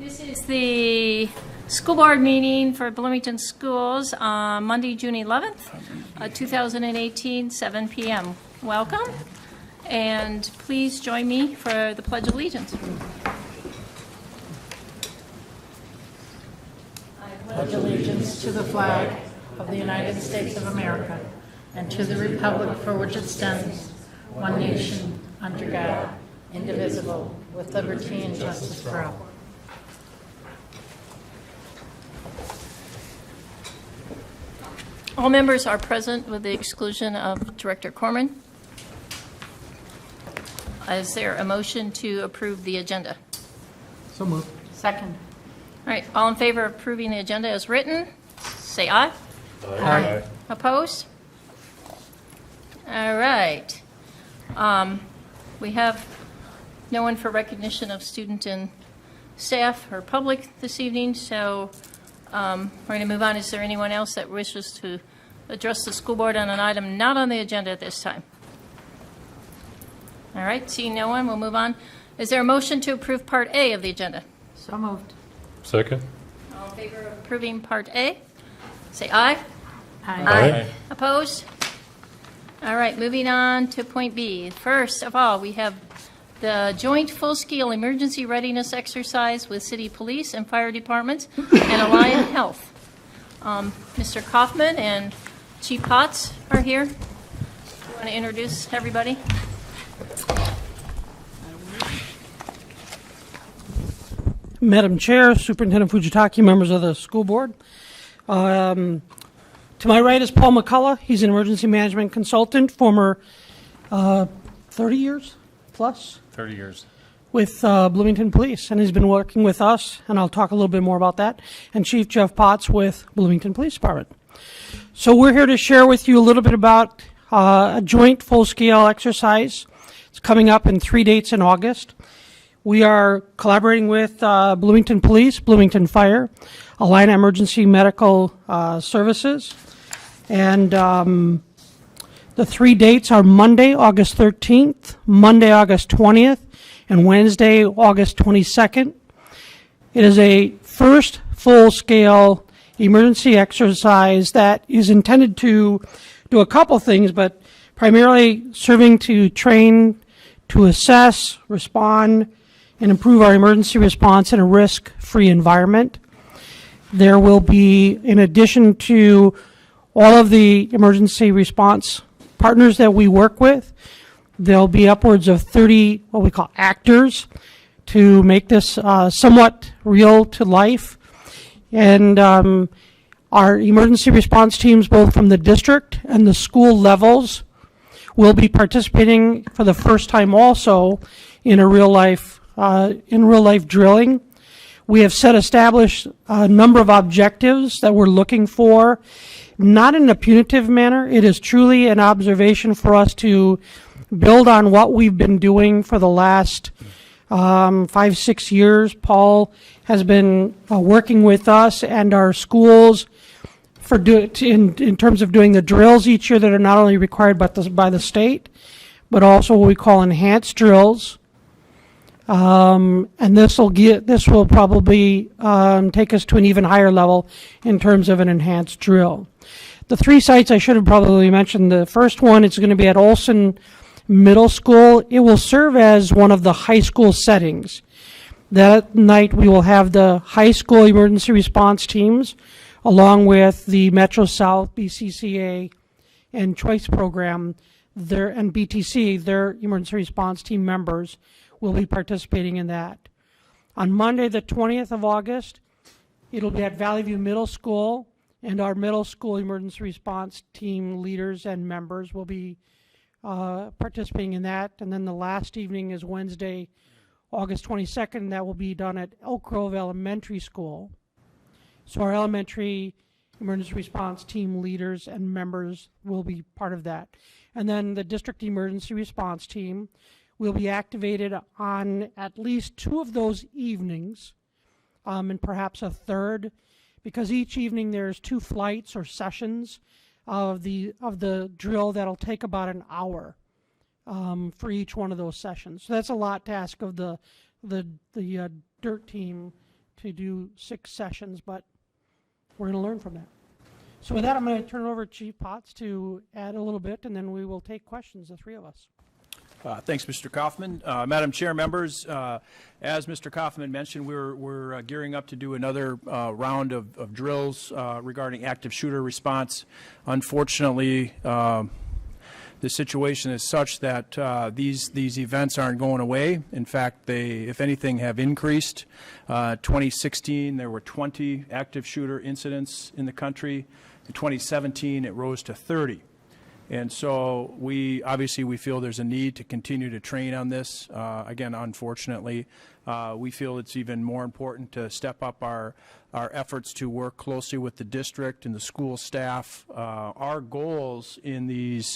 This is the school board meeting for Bloomington Schools on Monday, June 11th, 2018, 7 p.m. Welcome, and please join me for the Pledge of Allegiance. I pledge allegiance to the flag of the United States of America and to the republic for which it stands, one nation, under God, indivisible, with liberty and justice for all. All members are present with the exclusion of Director Corman. Is there a motion to approve the agenda? So moved. Second. All right, all in favor of approving the agenda as written, say aye. Aye. Opposed? All right. We have no one for recognition of student and staff or public this evening, so we're going to move on. Is there anyone else that wishes to address the school board on an item not on the agenda at this time? All right, seeing no one, we'll move on. Is there a motion to approve Part A of the agenda? So moved. Second. All in favor of approving Part A, say aye. Aye. Opposed? All right, moving on to point B. First of all, we have the joint full-scale emergency readiness exercise with city police and fire departments and Alliant Health. Mr. Kaufman and Chief Potts are here. You want to introduce everybody? Madam Chair, Superintendent Fujitaki, members of the school board. To my right is Paul McCullough. He's an emergency management consultant, former 30 years plus 30 years. with Bloomington Police, and he's been working with us, and I'll talk a little bit more about that, and Chief Jeff Potts with Bloomington Police Department. So we're here to share with you a little bit about a joint full-scale exercise. It's coming up in 3 dates in August. We are collaborating with Bloomington Police, Bloomington Fire, Alliant Emergency Medical Services, and the 3 dates are Monday, August 13th, Monday, August 20th, and Wednesday, August 22nd. It is a first full-scale emergency exercise that is intended to do a couple things, but primarily serving to train, to assess, respond, and improve our emergency response in a risk-free environment. There will be, in addition to all of the emergency response partners that we work with, there'll be upwards of 30 what we call actors to make this somewhat real to life. And our emergency response teams, both from the district and the school levels, will be participating for the first time also in a real life drilling. We have established a number of objectives that we're looking for, not in a punitive manner. It is truly an observation for us to build on what we've been doing for the last 5-6 years. Paul has been working with us and our schools in terms of doing the drills each year that are not only required by the state, but also what we call enhanced drills. And this will probably take us to an even higher level in terms of an enhanced drill. The 3 sites I should have probably mentioned. The first one is going to be at Olson Middle School. It will serve as one of the high school settings. That night we will have the high school emergency response teams along with the Metro South, BCCA, and Choice Program, and BTC, their emergency response team members will be participating in that. On Monday, the 20th of August, it'll be at Valley View Middle School, and our middle school emergency response team leaders and members will be participating in that. And then the last evening is Wednesday, August 22nd. That will be done at Elk Grove Elementary School. So our elementary emergency response team leaders and members will be part of that. And then the district emergency response team will be activated on at least 2 of those evenings, and perhaps a third, because each evening there's 2 flights or sessions of the drill that'll take about an hour for each one of those sessions. So that's a lot to ask of the dirt team to do 6 sessions, but we're going to learn from that. So with that, I'm going to turn it over to Chief Potts to add a little bit, and then we will take questions, the 3 of us. Thanks, Mr. Kaufman. Madam Chair, members, as Mr. Kaufman mentioned, we're gearing up to do another round of drills regarding active shooter response. Unfortunately, the situation is such that these events aren't going away. In fact, they, if anything, have increased. 2016, there were 20 active shooter incidents in the country. In 2017, it rose to 30. And so we feel there's a need to continue to train on this. Again, unfortunately, we feel it's even more important to step up our efforts to work closely with the district and the school staff. Our goals in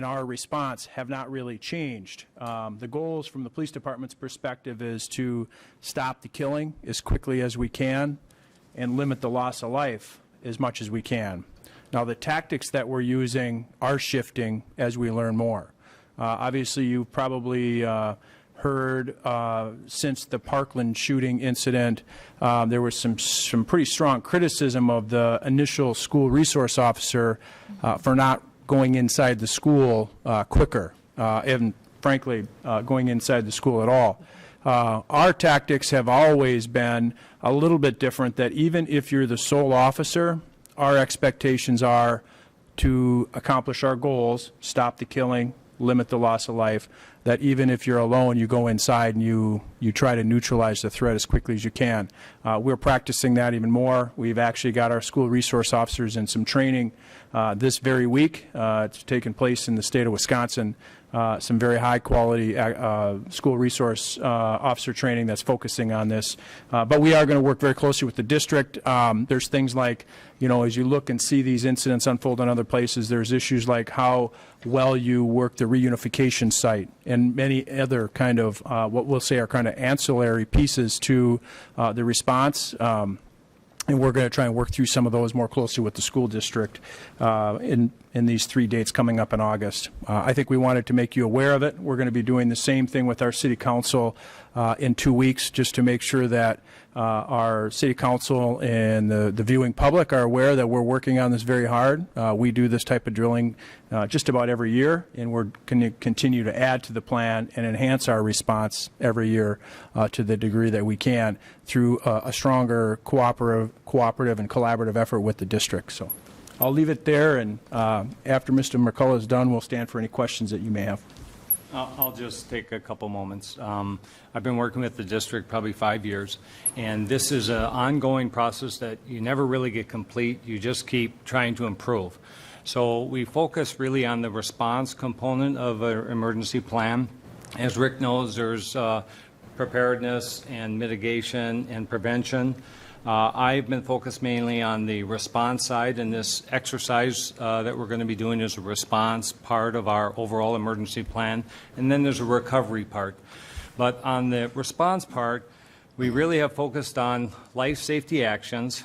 our response have not really changed. The goals from the police department's perspective is to stop the killing as quickly as we can and limit the loss of life as much as we can. Now, the tactics that we're using are shifting as we learn more. Obviously, you've probably heard since the Parkland shooting incident, there was some pretty strong criticism of the initial school resource officer for not going inside the school quicker, and frankly, going inside the school at all. Our tactics have always been a little bit different, that even if you're the sole officer, our expectations are to accomplish our goals, stop the killing, limit the loss of life, that even if you're alone, you go inside and you try to neutralize the threat as quickly as you can. We're practicing that even more. We've actually got our school resource officers in some training this very week. It's taken place in the state of Wisconsin. Some very high quality school resource officer training that's focusing on this. But we are going to work very closely with the district. There's things like, as you look and see these incidents unfold in other places, there's issues like how well you work the reunification site and many other kind of what we'll say are kind of ancillary pieces to the response. And we're going to try and work through some of those more closely with the school district in these 3 dates coming up in August. I think we wanted to make you aware of it. We're going to be doing the same thing with our city council in 2 weeks, just to make sure that our city council and the viewing public are aware that we're working on this very hard. We do this type of drilling just about every year, and we're going to continue to add to the plan and enhance our response every year to the degree that we can through a stronger cooperative and collaborative effort with the district. So I'll leave it there, and after Mr. McCullough is done, we'll stand for any questions that you may have. I'll just take a couple moments. I've been working with the district probably 5 years, and this is an ongoing process that you never really get complete. You just keep trying to improve. So we focus really on the response component of an emergency plan. As Rick knows, there's preparedness and mitigation and prevention. I've been focused mainly on the response side, and this exercise that we're going to be doing is a response part of our overall emergency plan, and then there's a recovery part. But on the response part, we really have focused on life safety actions,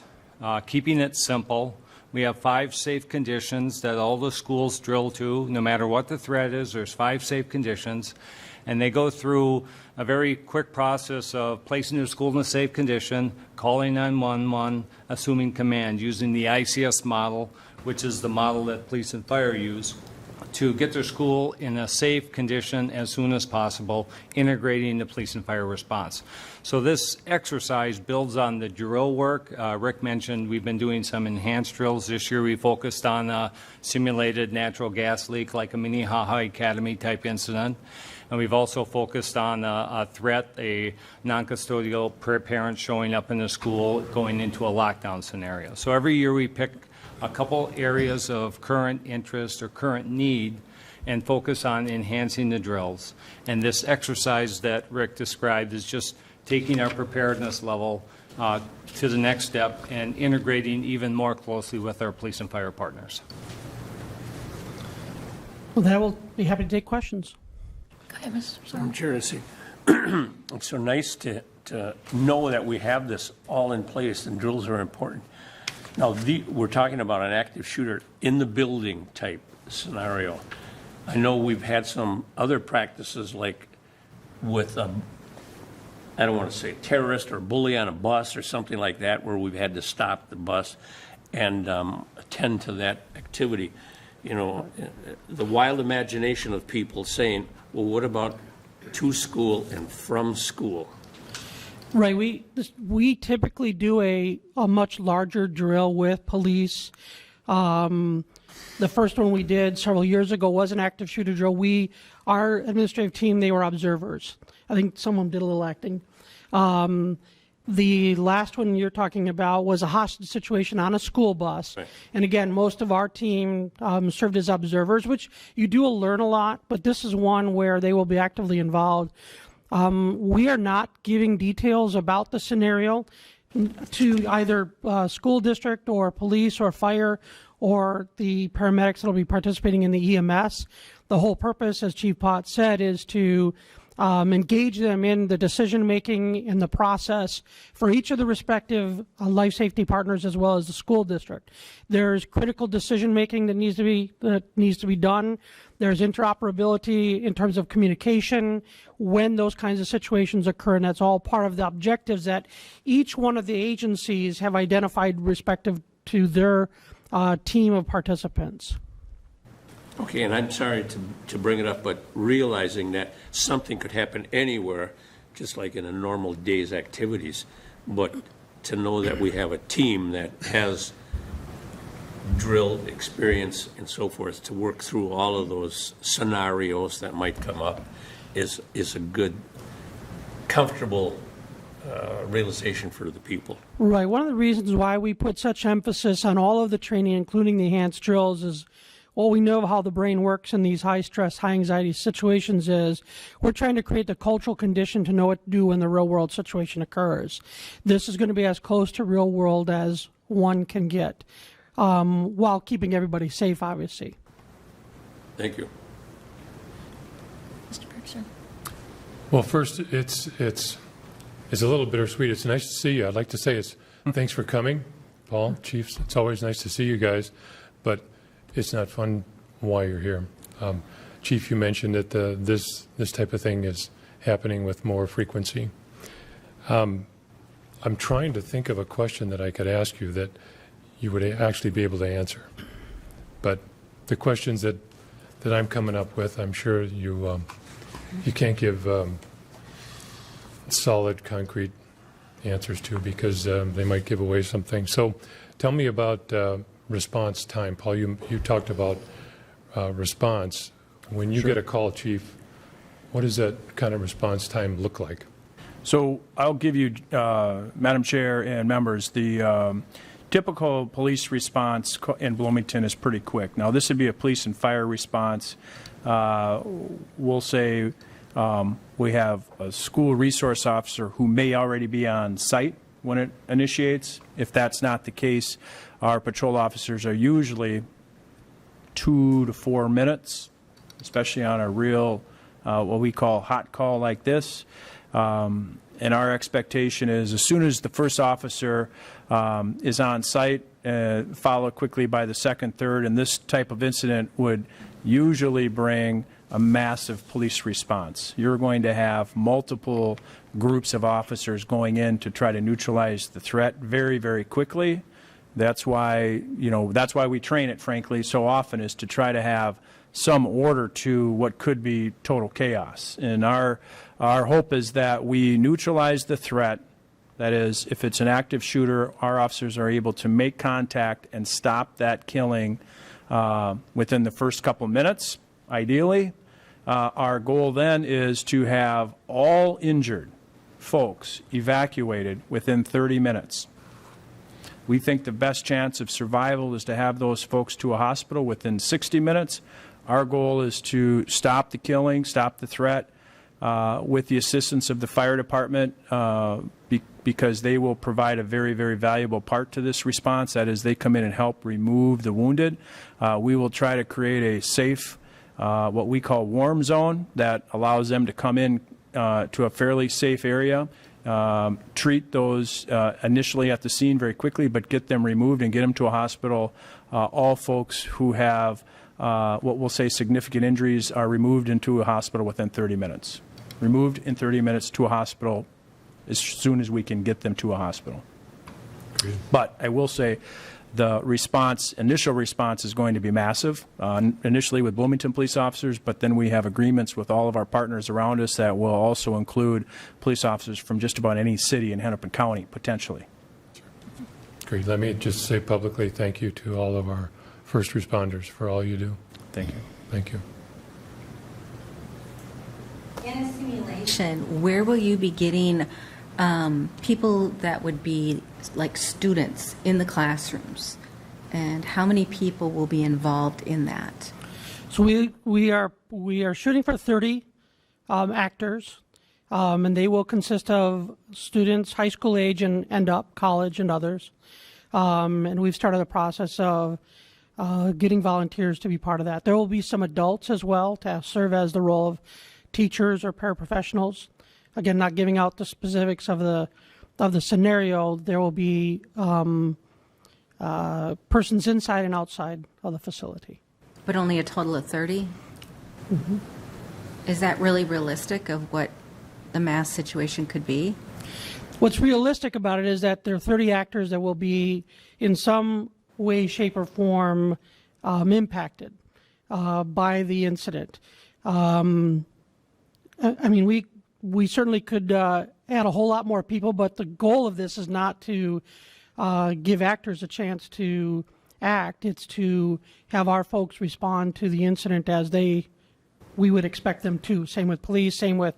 keeping it simple. We have 5 safe conditions that all the schools drill to. No matter what the threat is, there's 5 safe conditions. And they go through a very quick process of placing their school in a safe condition, calling 911, assuming command, using the ICS model, which is the model that police and fire use, to get their school in a safe condition as soon as possible, integrating the police and fire response. So this exercise builds on the drill work. Rick mentioned we've been doing some enhanced drills. This year we focused on a simulated natural gas leak, like a mini Ha-Ha Academy type incident. And we've also focused on a threat, a non-custodial parent showing up in the school going into a lockdown scenario. So every year we pick a couple areas of current interest or current need and focus on enhancing the drills. And this exercise that Rick described is just taking our preparedness level to the next step and integrating even more closely with our police and fire partners. Well, that will be happy to take questions. Go ahead, Mr. Madam Chair, it's so nice to know that we have this all in place, and drills are important. Now, we're talking about an active shooter in the building type scenario. I know we've had some other practices, like with I don't want to say terrorist or bully on a bus or something like that, where we've had to stop the bus and attend to that activity. You know, the wild imagination of people saying, well, what about to school and from school? Right. We typically do a much larger drill with police. The first one we did several years ago was an active shooter drill. Our administrative team, they were observers. I think someone did a little acting. The last one you're talking about was a hostage situation on a school bus. Right. And again, most of our team served as observers, which you do learn a lot, but this is one where they will be actively involved. We are not giving details about the scenario to either school district or police or fire or the paramedics that will be participating in the EMS. The whole purpose, as Chief Potts said, is to engage them in the decision-making in the process for each of the respective life safety partners as well as the school district. There's critical decision-making that needs to be done. There's interoperability in terms of communication when those kinds of situations occur, and that's all part of the objectives that each one of the agencies have identified respective to their team of participants. Okay, and I'm sorry to bring it up, but realizing that something could happen anywhere, just like in a normal day's activities, but to know that we have a team that has drill experience and so forth to work through all of those scenarios that might come up is a good, comfortable realization for the people. Right. One of the reasons why we put such emphasis on all of the training, including the enhanced drills, is we know how the brain works in these high-stress, high-anxiety situations is we're trying to create the cultural condition to know what to do when the real-world situation occurs. This is going to be as close to real-world as one can get, while keeping everybody safe, obviously. Thank you. Mr. Bergson. Well, first, it's a little bittersweet. It's nice to see you. I'd like to say thanks for coming, Paul, Chiefs. It's always nice to see you guys, but it's not fun while you're here. Chief, you mentioned that this type of thing is happening with more frequency. I'm trying to think of a question that I could ask you that you would actually be able to answer. But the questions that I'm coming up with, I'm sure you can't give solid, concrete answers to because they might give away something. So tell me about response time. Paul, you talked about response. When you get a call, Chief, what does that kind of response time look like? So I'll give you, Madam Chair and members, the typical police response in Bloomington is pretty quick. Now, this would be a police and fire response. We'll say we have a school resource officer who may already be on site when it initiates. If that's not the case, our patrol officers are usually 2 to 4 minutes, especially on a real, what we call hot call like this. And our expectation is as soon as the first officer is on site, followed quickly by the second, third, and this type of incident would usually bring a massive police response. You're going to have multiple groups of officers going in to try to neutralize the threat very, very quickly. That's why, that's why we train it, frankly, so often, is to try to have some order to what could be total chaos. And our hope is that we neutralize the threat. That is, if it's an active shooter, our officers are able to make contact and stop that killing within the first couple minutes, ideally. Our goal then is to have all injured folks evacuated within 30 minutes. We think the best chance of survival is to have those folks to a hospital within 60 minutes. Our goal is to stop the killing, stop the threat, with the assistance of the fire department, because they will provide a very, very valuable part to this response. That is, they come in and help remove the wounded. We will try to create a safe, what we call warm zone, that allows them to come in to a fairly safe area, treat those initially at the scene very quickly, but get them removed and get them to a hospital. All folks who have what we'll say significant injuries are removed into a hospital within 30 minutes. Removed in 30 minutes to a hospital as soon as we can get them to a hospital. But I will say the initial response is going to be massive, initially with Bloomington police officers, but then we have agreements with all of our partners around us that will also include police officers from just about any city in Hennepin County, potentially. Great. Let me just say publicly thank you to all of our first responders for all you do. Thank you. Thank you. In a simulation, where will you be getting people that would be like students in the classrooms? And how many people will be involved in that? So we are shooting for 30 actors, and they will consist of students, high school age and up, college and others. And we've started the process of getting volunteers to be part of that. There will be some adults as well to serve as the role of teachers or paraprofessionals. Again, not giving out the specifics of the scenario. There will be persons inside and outside of the facility. But only a total of 30? Mm-hmm. Is that really realistic of what the mass situation could be? What's realistic about it is that there are 30 actors that will be in some way, shape, or form impacted by the incident. I mean, we certainly could add a whole lot more people, but the goal of this is not to give actors a chance to act. It's to have our folks respond to the incident as we would expect them to. Same with police, same with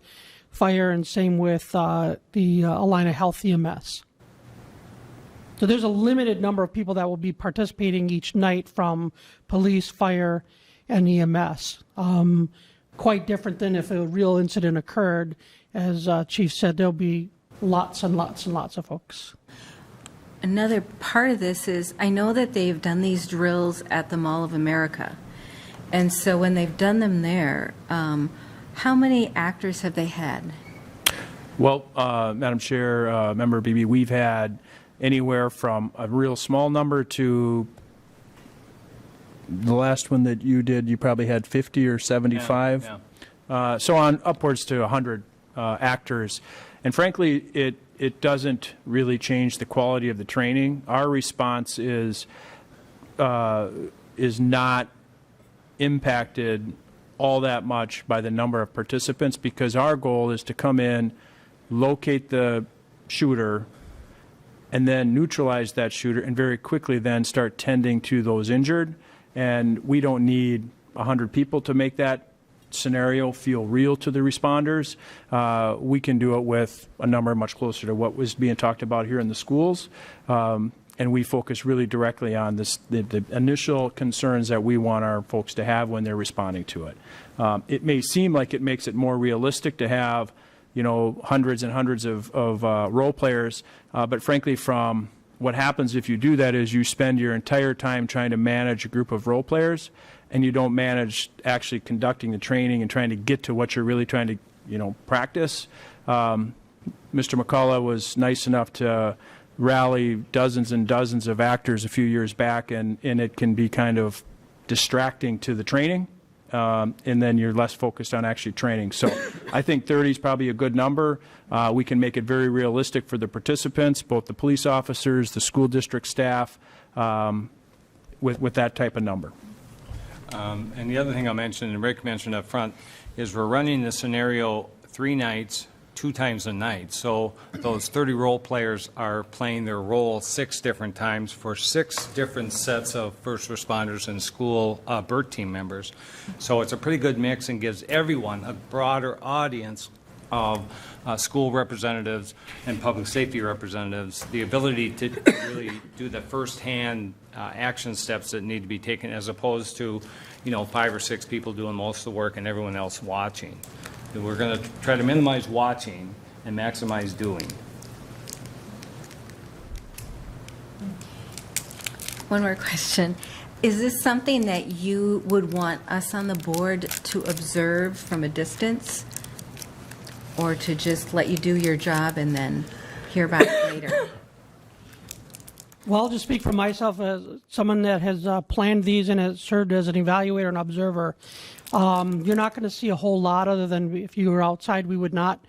fire, and same with the Alina Health EMS. So there's a limited number of people that will be participating each night from police, fire, and EMS. Quite different than if a real incident occurred. As Chief said, there'll be lots and lots and lots of folks. Another part of this is I know that they've done these drills at the Mall of America. And so when they've done them there, how many actors have they had? Well, Madam Chair, Member Beebe, we've had anywhere from a real small number to the last one that you did, you probably had 50 or 75. Yeah. So on upwards to 100 actors. And frankly, it doesn't really change the quality of the training. Our response is not impacted all that much by the number of participants, because our goal is to come in, locate the shooter, and then neutralize that shooter, and very quickly then start tending to those injured. And we don't need 100 people to make that scenario feel real to the responders. We can do it with a number much closer to what was being talked about here in the schools. And we focus really directly on the initial concerns that we want our folks to have when they're responding to it. It may seem like it makes it more realistic to have, hundreds and hundreds of role players, but frankly, from what happens if you do that is you spend your entire time trying to manage a group of role players, and you don't manage actually conducting the training and trying to get to what you're really trying to, practice. Mr. McCullough was nice enough to rally dozens and dozens of actors a few years back, and it can be kind of distracting to the training, and then you're less focused on actually training. So I think 30 is probably a good number. We can make it very realistic for the participants, both the police officers, the school district staff, with that type of number. And the other thing I'll mention, and Rick mentioned up front, is we're running the scenario 3 nights, 2 times a night. So those 30 role players are playing their role 6 different times for 6 different sets of first responders and school BERT team members. So it's a pretty good mix and gives everyone a broader audience of school representatives and public safety representatives the ability to really do the first-hand action steps that need to be taken, as opposed to 5 or 6 people doing most of the work and everyone else watching. We're going to try to minimize watching and maximize doing. One more question. Is this something that you would want us on the board to observe from a distance, or to just let you do your job and then hear about it later? Well, I'll just speak for myself as someone that has planned these and has served as an evaluator and observer. You're not going to see a whole lot, other than if you were outside, we would not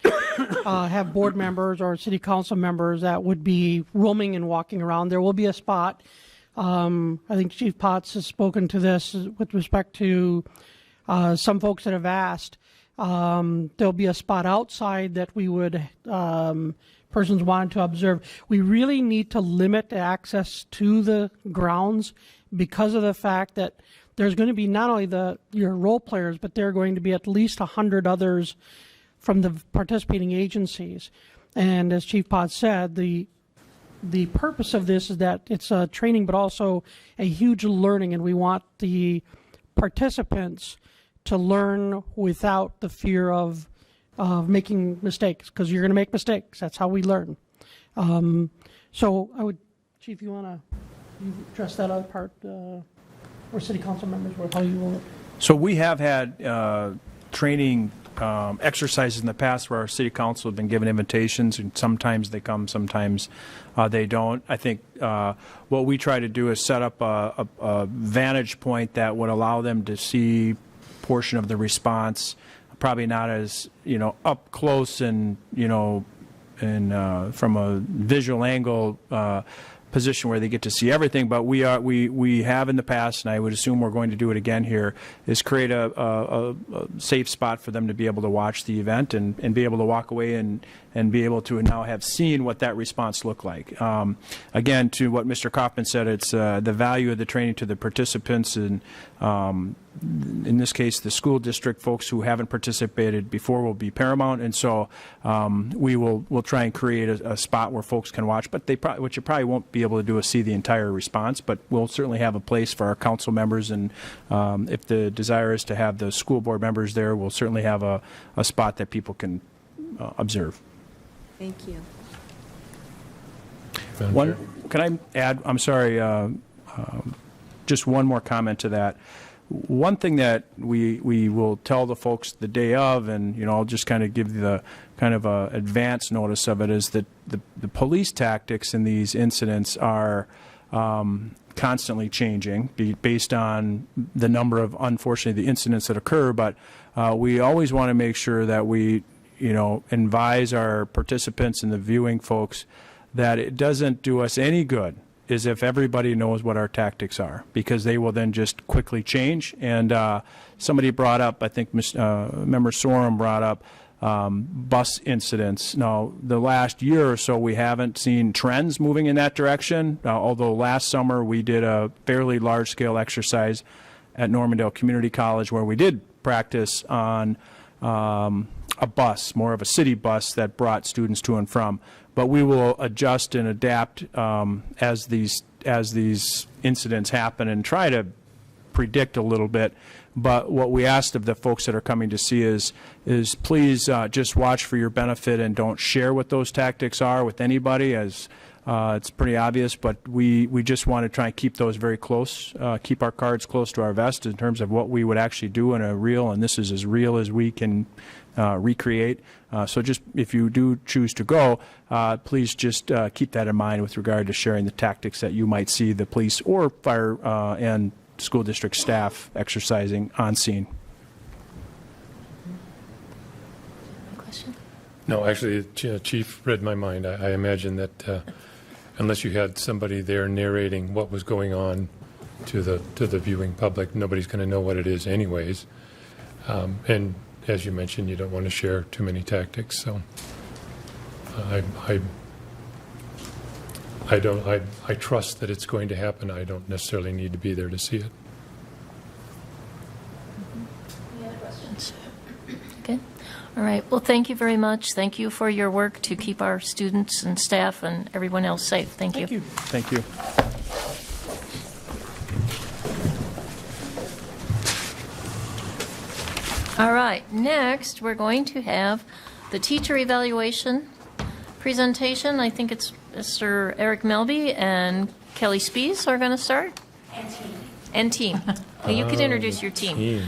have board members or city council members that would be roaming and walking around. There will be a spot. I think Chief Potts has spoken to this with respect to some folks that have asked. There'll be a spot outside that we would, persons wanted to observe. We really need to limit access to the grounds because of the fact that there's going to be not only your role players, but there are going to be at least 100 others from the participating agencies. And as Chief Potts said, the purpose of this is that it's a training, but also a huge learning, and we want the participants to learn without the fear of making mistakes, because you're going to make mistakes. That's how we learn. So I would, Chief, you want to address that other part, or city council members, or how you will? So we have had training exercises in the past where our city council have been given invitations, and sometimes they come, sometimes they don't. I think what we try to do is set up a vantage point that would allow them to see portion of the response, probably not as up close and from a visual angle position where they get to see everything, but we have in the past, and I would assume we're going to do it again here, is create a safe spot for them to be able to watch the event and be able to walk away and be able to now have seen what that response looked like. Again, to what Mr. Kaufman said, it's the value of the training to the participants, and in this case, the school district folks who haven't participated before will be paramount, and so we'll try and create a spot where folks can watch, but what you probably won't be able to do is see the entire response, but we'll certainly have a place for our council members, and if the desire is to have the school board members there, we'll certainly have a spot that people can observe. Thank you. Can I add, I'm sorry, just one more comment to that. One thing that we will tell the folks the day of, and I'll just kind of give the kind of a advance notice of it, is that the police tactics in these incidents are constantly changing based on the number of, unfortunately, the incidents that occur, but we always want to make sure that we advise our participants and the viewing folks that it doesn't do us any good is if everybody knows what our tactics are, because they will then just quickly change. And somebody brought up, I think Member Sorum brought up bus incidents. Now, the last year or so, we haven't seen trends moving in that direction, although last summer we did a fairly large-scale exercise at Normandale Community College where we did practice on a bus, more of a city bus that brought students to and from. But we will adjust and adapt as these incidents happen and try to predict a little bit. But what we asked of the folks that are coming to see is please just watch for your benefit and don't share what those tactics are with anybody, as it's pretty obvious. But we just want to try and keep those very close, keep our cards close to our vest in terms of what we would actually do in a real, and this is as real as we can recreate. So just if you do choose to go, please just keep that in mind with regard to sharing the tactics that you might see the police or fire and school district staff exercising on scene. Question? No, actually, Chief read my mind. I imagine that unless you had somebody there narrating what was going on to the viewing public, nobody's going to know what it is anyways. And as you mentioned, you don't want to share too many tactics, so I trust that it's going to happen. I don't necessarily need to be there to see it. Any other questions? Okay. All right. Well, thank you very much. Thank you for your work to keep our students and staff and everyone else safe. Thank you. Thank you. All right, next we're going to have the teacher evaluation presentation. I think it's Mr. Eric Melby and Kelly Spees are going to start. And team. Well, you can introduce your team.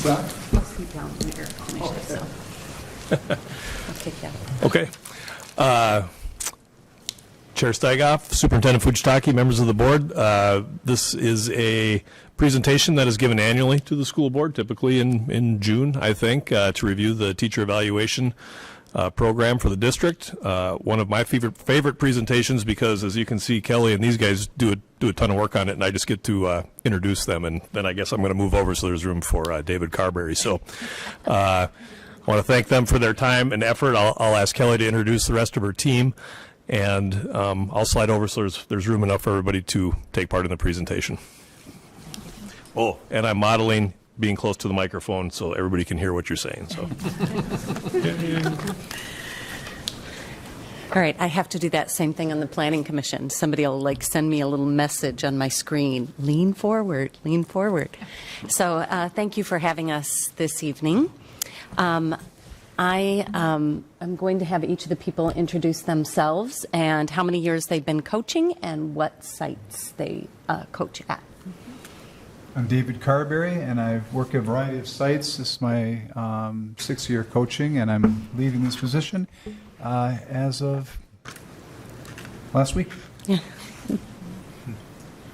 I'll sit down here. Finish this up. I'll take that. Okay. Chair Steigoff, Superintendent Fujitaki, members of the board. This is a presentation that is given annually to the school board, typically in June, I think, to review the teacher evaluation program for the district. One of my favorite presentations, because as you can see, Kelly and these guys do a ton of work on it, and I just get to introduce them, and then I guess I'm going to move over so there's room for David Carberry. So I want to thank them for their time and effort. I'll ask Kelly to introduce the rest of her team, and I'll slide over so there's room enough for everybody to take part in the presentation. Oh, and I'm modeling being close to the microphone so everybody can hear what you're saying. So. All right, I have to do that same thing on the Planning Commission. Somebody will send me a little message on my screen. Lean forward, lean forward. So thank you for having us this evening. I'm going to have each of the people introduce themselves and how many years they've been coaching and what sites they coach at. I'm David Carberry, and I've worked at a variety of sites. This is my 6th year coaching, and I'm leaving this position as of last week. Yeah.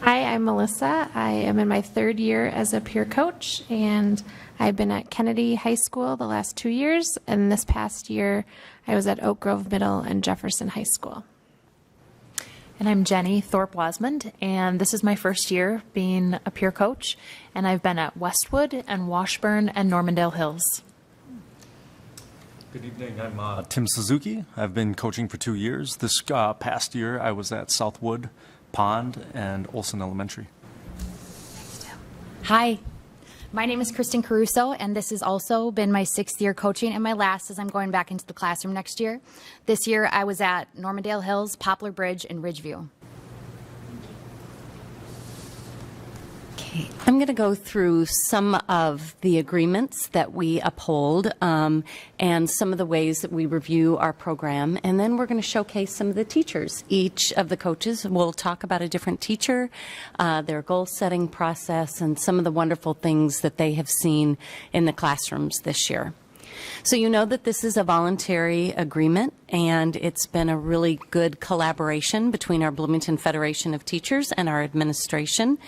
Hi, I'm Melissa. I am in my 3rd year as a peer coach, and I've been at Kennedy High School the last 2 years, and this past year I was at Oak Grove Middle and Jefferson High School. And I'm Jenny Thorpe-Wasmond, and this is my 1st year being a peer coach, and I've been at Westwood and Washburn and Normandale Hills. Good evening, I'm Tim Suzuki. I've been coaching for 2 years. This past year I was at Southwood, Pond, and Olson Elementary. Hi, my name is Kristen Caruso, and this has also been my 6th year coaching and my last as I'm going back into the classroom next year. This year I was at Normandale Hills, Poplar Bridge, and Ridgeview. Okay, I'm going to go through some of the agreements that we uphold and some of the ways that we review our program, and then we're going to showcase some of the teachers. Each of the coaches will talk about a different teacher, their goal-setting process, and some of the wonderful things that they have seen in the classrooms this year. So you know that this is a voluntary agreement, and it's been a really good collaboration between our Bloomington Federation of Teachers and our administration.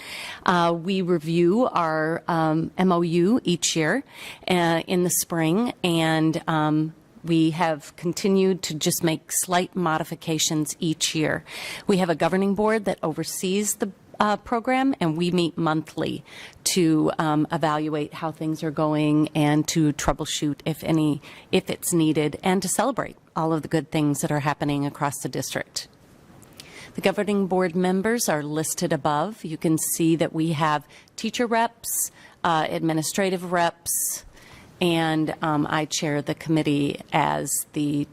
We review our MOU each year in the spring, and we have continued to just make slight modifications each year. We have a governing board that oversees the program, and we meet monthly to evaluate how things are going and to troubleshoot if it's needed, and to celebrate all of the good things that are happening across the district. The governing board members are listed above. You can see that we have teacher reps, administrative reps, and I chair the committee as the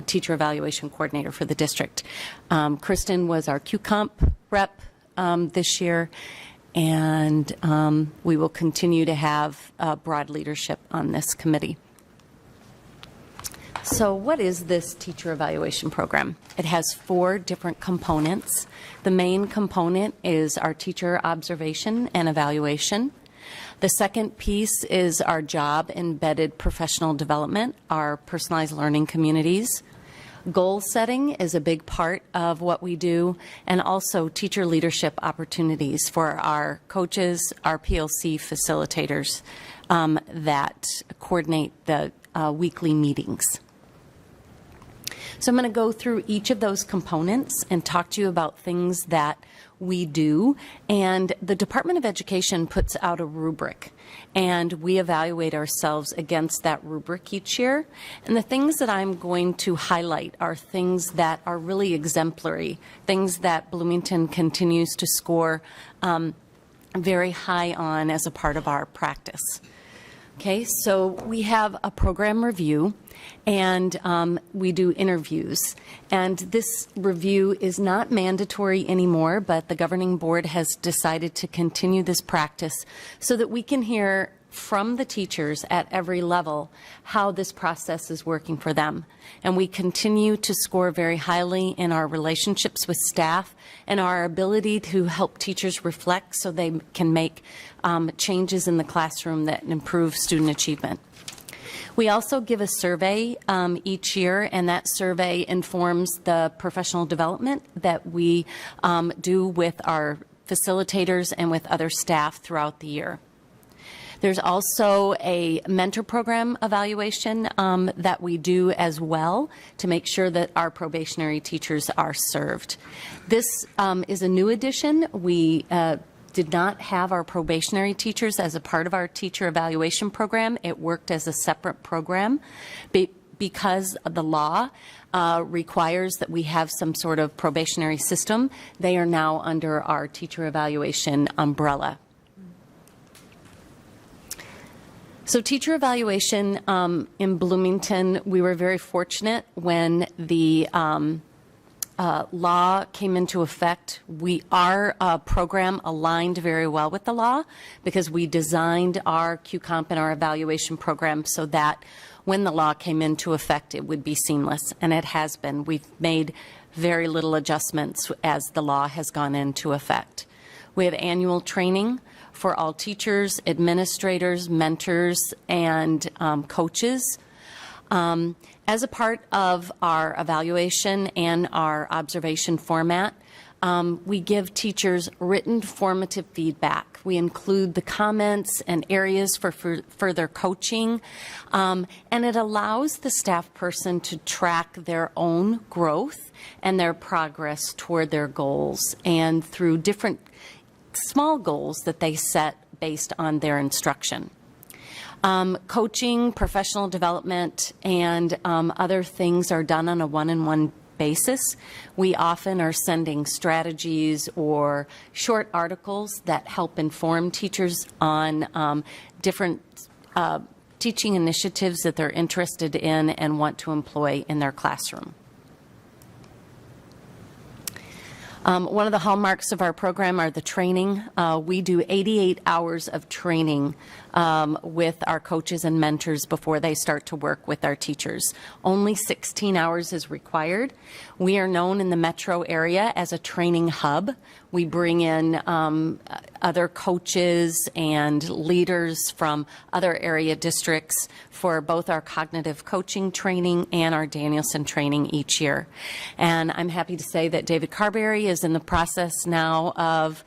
teacher evaluation coordinator for the district. Kristen was our QComp rep this year, and we will continue to have broad leadership on this committee. So what is this teacher evaluation program? It has 4 different components. The main component is our teacher observation and evaluation. The second piece is our job-embedded professional development, our personalized learning communities. Goal setting is a big part of what we do, and also teacher leadership opportunities for our coaches, our PLC facilitators that coordinate the weekly meetings. So I'm going to go through each of those components and talk to you about things that we do. And the Department of Education puts out a rubric, and we evaluate ourselves against that rubric each year. And the things that I'm going to highlight are things that are really exemplary, things that Bloomington continues to score very high on as a part of our practice. Okay, so we have a program review, and we do interviews. And this review is not mandatory anymore, but the governing board has decided to continue this practice so that we can hear from the teachers at every level how this process is working for them. And we continue to score very highly in our relationships with staff and our ability to help teachers reflect so they can make changes in the classroom that improve student achievement. We also give a survey each year, and that survey informs the professional development that we do with our facilitators and with other staff throughout the year. There's also a mentor program evaluation that we do as well to make sure that our probationary teachers are served. This is a new addition. We did not have our probationary teachers as a part of our teacher evaluation program. It worked as a separate program because the law requires that we have some sort of probationary system. They are now under our teacher evaluation umbrella. So teacher evaluation in Bloomington, we were very fortunate when the law came into effect. Our program aligned very well with the law because we designed our QComp and our evaluation program so that when the law came into effect, it would be seamless, and it has been. We've made very little adjustments as the law has gone into effect. We have annual training for all teachers, administrators, mentors, and coaches. As a part of our evaluation and our observation format, we give teachers written formative feedback. We include the comments and areas for further coaching, and it allows the staff person to track their own growth and their progress toward their goals, and through different small goals that they set based on their instruction. Coaching, professional development, and other things are done on a one-on-one basis. We often are sending strategies or short articles that help inform teachers on different teaching initiatives that they're interested in and want to employ in their classroom. One of the hallmarks of our program are the training. We do 88 hours of training with our coaches and mentors before they start to work with our teachers. Only 16 hours is required. We are known in the metro area as a training hub. We bring in other coaches and leaders from other area districts for both our cognitive coaching training and our Danielson training each year. And I'm happy to say that David Carberry is in the process now of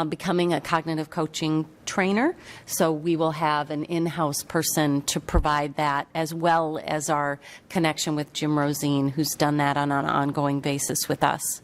becoming a cognitive coaching trainer. So we will have an in-house person to provide that, as well as our connection with Jim Rosine, who's done that on an ongoing basis with us.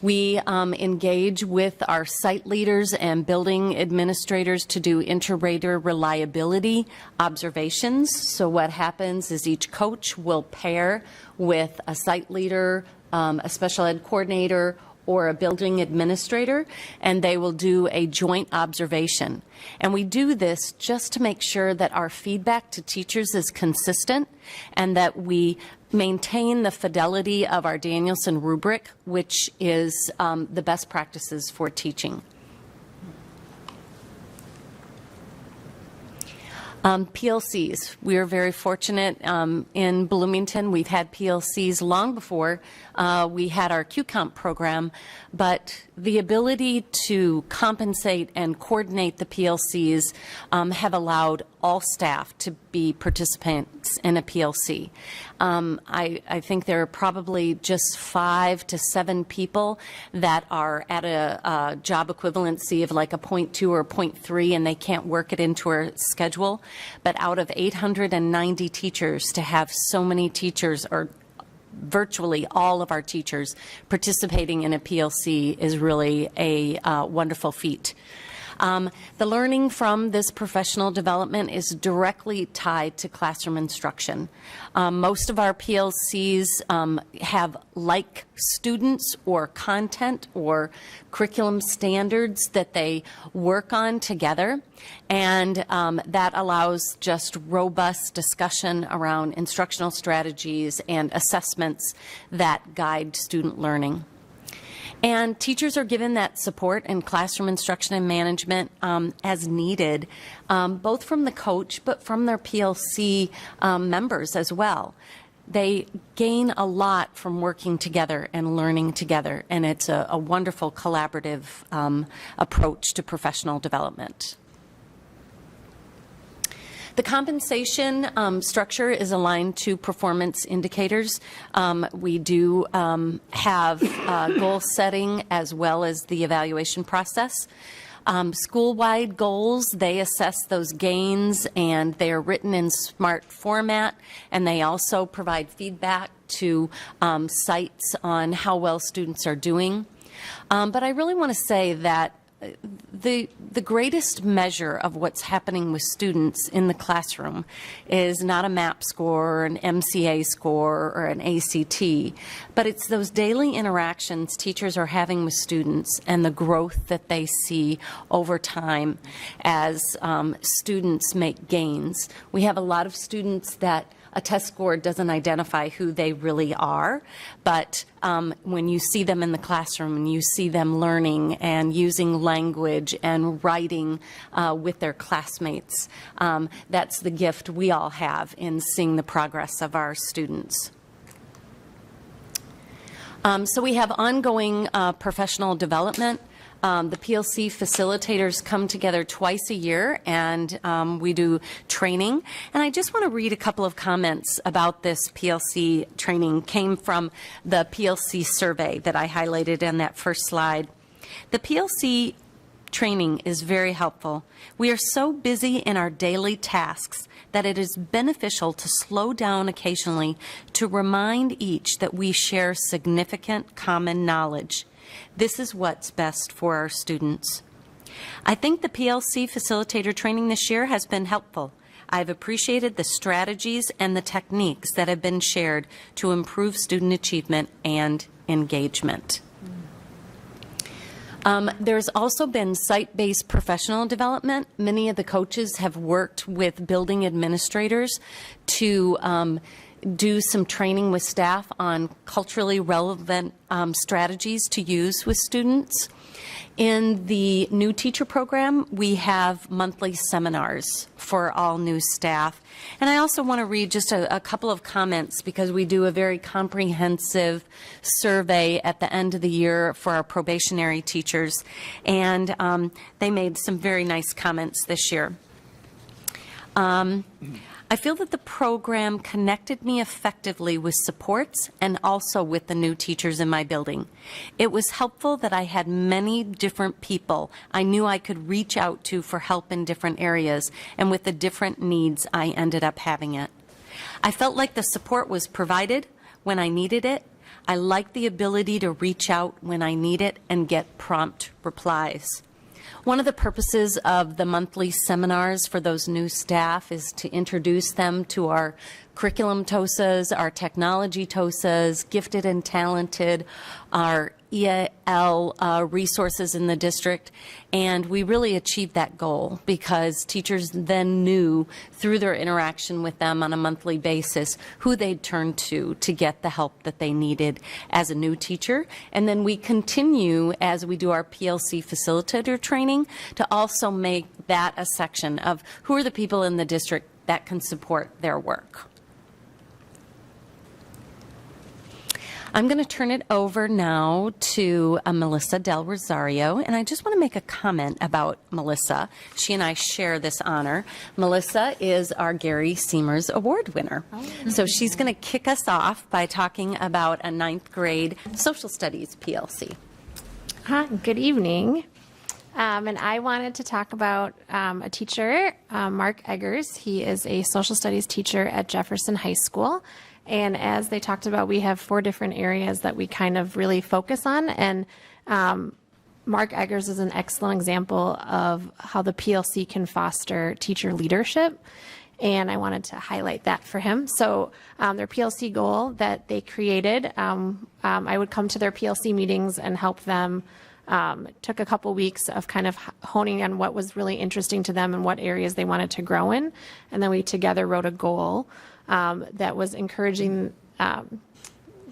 We engage with our site leaders and building administrators to do inter-rater reliability observations. So what happens is each coach will pair with a site leader, a special ed coordinator, or a building administrator, and they will do a joint observation. And we do this just to make sure that our feedback to teachers is consistent and that we maintain the fidelity of our Danielson rubric, which is the best practices for teaching. PLCs. We are very fortunate in Bloomington. We've had PLCs long before we had our QComp program, but the ability to compensate and coordinate the PLCs have allowed all staff to be participants in a PLC. I think there are probably just 5 to 7 people that are at a job equivalency of like a 0.2 or 0.3, and they can't work it into our schedule. But out of 890 teachers, to have so many teachers, or virtually all of our teachers, participating in a PLC is really a wonderful feat. The learning from this professional development is directly tied to classroom instruction. Most of our PLCs have like students or content or curriculum standards that they work on together, and that allows just robust discussion around instructional strategies and assessments that guide student learning. And teachers are given that support in classroom instruction and management as needed, both from the coach but from their PLC members as well. They gain a lot from working together and learning together, and it's a wonderful collaborative approach to professional development. The compensation structure is aligned to performance indicators. We do have goal setting as well as the evaluation process. School-wide goals, they assess those gains, and they are written in SMART format, and they also provide feedback to sites on how well students are doing. But I really want to say that the greatest measure of what's happening with students in the classroom is not a MAP score or an MCA score or an ACT, but it's those daily interactions teachers are having with students and the growth that they see over time as students make gains. We have a lot of students that a test score doesn't identify who they really are, but when you see them in the classroom and you see them learning and using language and writing with their classmates, that's the gift we all have in seeing the progress of our students. So we have ongoing professional development. The PLC facilitators come together twice a year, and we do training. And I just want to read a couple of comments about this PLC training. Came from the PLC survey that I highlighted in that first slide. The PLC training is very helpful. We are so busy in our daily tasks that it is beneficial to slow down occasionally to remind each that we share significant common knowledge. This is what's best for our students. I think the PLC facilitator training this year has been helpful. I've appreciated the strategies and the techniques that have been shared to improve student achievement and engagement. There's also been site-based professional development. Many of the coaches have worked with building administrators to do some training with staff on culturally relevant strategies to use with students. In the new teacher program, we have monthly seminars for all new staff. And I also want to read just a couple of comments because we do a very comprehensive survey at the end of the year for our probationary teachers. And they made some very nice comments this year. I feel that the program connected me effectively with supports and also with the new teachers in my building. It was helpful that I had many different people I knew I could reach out to for help in different areas, and with the different needs, I ended up having it. I felt like the support was provided when I needed it. I liked the ability to reach out when I need it and get prompt replies. One of the purposes of the monthly seminars for those new staff is to introduce them to our curriculum TOSAs, our technology TOSAs, gifted and talented, our EAL resources in the district, and we really achieved that goal because teachers then knew through their interaction with them on a monthly basis who they'd turn to get the help that they needed as a new teacher. And then we continue as we do our PLC facilitator training to also make that a section of who are the people in the district that can support their work. I'm going to turn it over now to Melissa Del Rosario, and I just want to make a comment about Melissa. She and I share this honor. Melissa is our Gary Seamers Award winner. So she's going to kick us off by talking about a 9th grade social studies PLC. Good evening. And I wanted to talk about a teacher, Mark Eggers. He is a social studies teacher at Jefferson High School. And as they talked about, we have 4 different areas that we kind of really focus on. And Mark Eggers is an excellent example of how the PLC can foster teacher leadership. And I wanted to highlight that for him. So their PLC goal that they created, I would come to their PLC meetings and help them. It took a couple weeks of kind of honing on what was really interesting to them and what areas they wanted to grow in. And then we together wrote a goal that was encouraging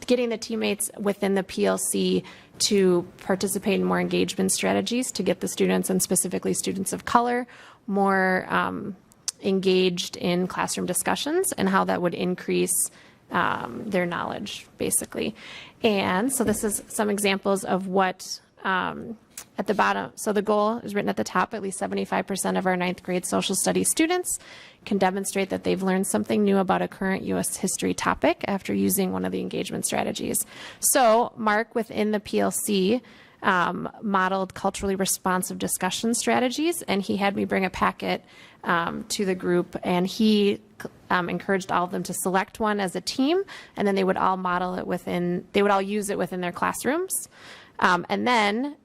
getting the teammates within the PLC to participate in more engagement strategies to get the students, and specifically students of color, more engaged in classroom discussions and how that would increase their knowledge, basically. And so this is some examples of what at the bottom, so the goal is written at the top, at least 75% of our ninth grade social studies students can demonstrate that they've learned something new about a current U.S. history topic after using one of the engagement strategies. So Mark, within the PLC, modeled culturally responsive discussion strategies, and he had me bring a packet to the group, and he encouraged all of them to select one as a team, and then they would all use it within their classrooms. And then,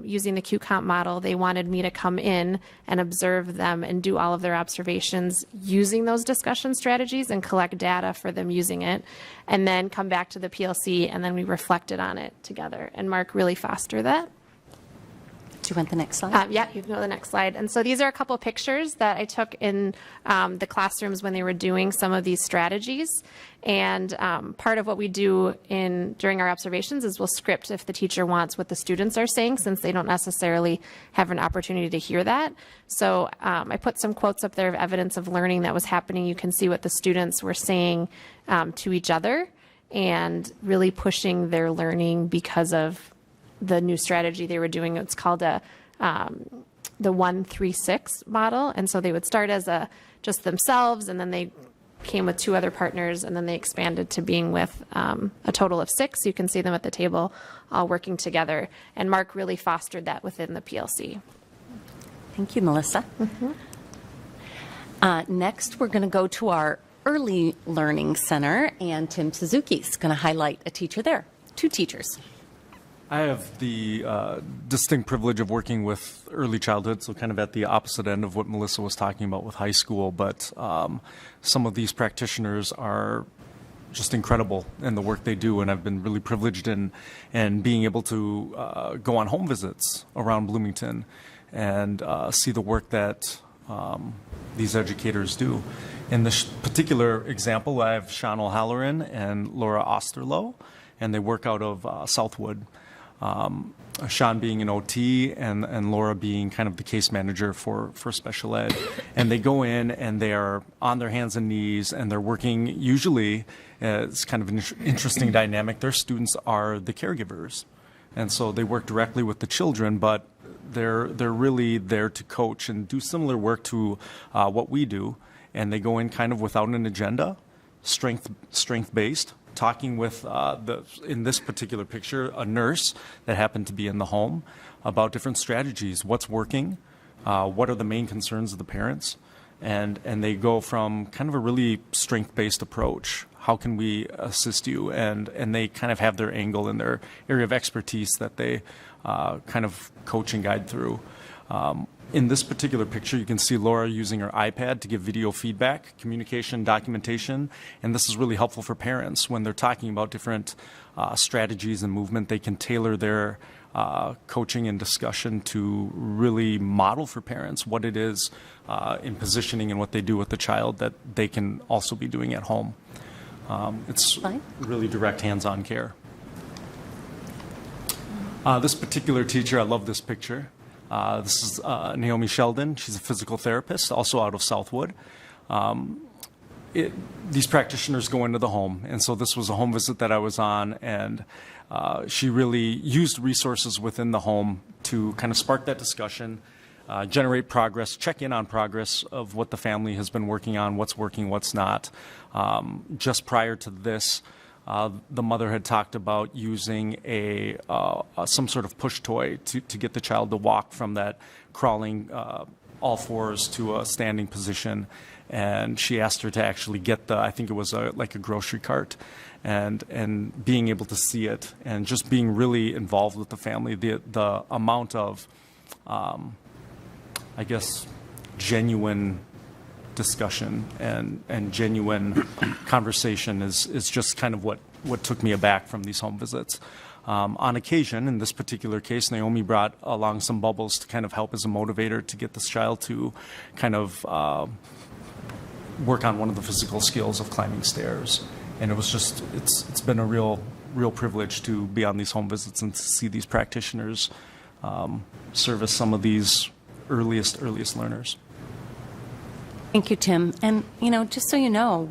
using the Q-Comp model, they wanted me to come in and observe them and do all of their observations using those discussion strategies and collect data for them using it, and then come back to the PLC, and then we reflected on it together. And Mark really fostered that. Do you want the next slide? Yeah, you can go to the next slide. And so these are a couple pictures that I took in the classrooms when they were doing some of these strategies. And part of what we do during our observations is we'll script if the teacher wants what the students are saying, since they don't necessarily have an opportunity to hear that. So I put some quotes up there of evidence of learning that was happening. You can see what the students were saying to each other and really pushing their learning because of the new strategy they were doing. It's called the 1-3-6 model. And so they would start as just themselves, and then they came with 2 other partners, and then they expanded to being with a total of 6. You can see them at the table all working together. And Mark really fostered that within the PLC. Thank you, Melissa. Next, we're going to go to our Early Learning Center, and Tim Suzuki is going to highlight a teacher there. 2 teachers. I have the distinct privilege of working with early childhood, so kind of at the opposite end of what Melissa was talking about with high school. But some of these practitioners are just incredible in the work they do, and I've been really privileged in being able to go on home visits around Bloomington and see the work that these educators do. In this particular example, I have Sean O'Halloran and Laura Osterloh, and they work out of Southwood. Sean being an OT and Laura being kind of the case manager for special ed. And they go in and they are on their hands and knees, and they're working, usually, it's kind of an interesting dynamic. Their students are the caregivers. And so they work directly with the children, but they're really there to coach and do similar work to what we do. And they go in kind of without an agenda, strength-based. Talking with, in this particular picture, a nurse that happened to be in the home about different strategies, what's working, what are the main concerns of the parents, and they go from kind of a really strength-based approach. How can we assist you? And they kind of have their angle in their area of expertise that they kind of coach and guide through. In this particular picture, you can see Laura using her iPad to give video feedback, communication, documentation, and this is really helpful for parents when they're talking about different strategies and movement. They can tailor their coaching and discussion to really model for parents what it is in positioning and what they do with the child that they can also be doing at home. It's really direct hands-on care. This particular teacher, I love this picture. This is Naomi Sheldon. She's a physical therapist, also out of Southwood. These practitioners go into the home, and so this was a home visit that I was on, and she really used resources within the home to kind of spark that discussion, generate progress, check in on progress of what the family has been working on, what's working, what's not. Just prior to this, the mother had talked about using some sort of push toy to get the child to walk from that crawling all fours to a standing position. And she asked her to actually get I think it was like a grocery cart, and being able to see it and just being really involved with the family. The amount of, I guess, genuine discussion and genuine conversation is just kind of what took me aback from these home visits. On occasion, in this particular case, Naomi brought along some bubbles to kind of help as a motivator to get this child to kind of work on one of the physical skills of climbing stairs. And it was just, it's been a real privilege to be on these home visits and to see these practitioners service some of these earliest learners. Thank you, Tim. And, just so you know,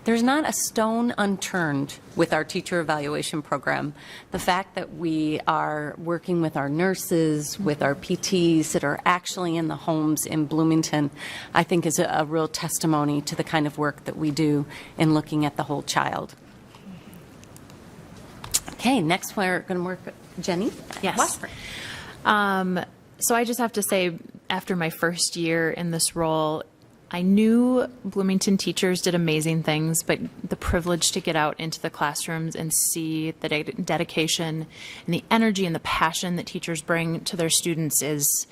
There's not a stone unturned with our teacher evaluation program. The fact that we are working with our nurses, with our PTs that are actually in the homes in Bloomington, I think is a real testimony to the kind of work that we do in looking at the whole child. Okay, next we're going to work with Jenny. Yes. Washburn. So I just have to say, after my first year in this role, I knew Bloomington teachers did amazing things, but the privilege to get out into the classrooms and see the dedication and the energy and the passion that teachers bring to their students is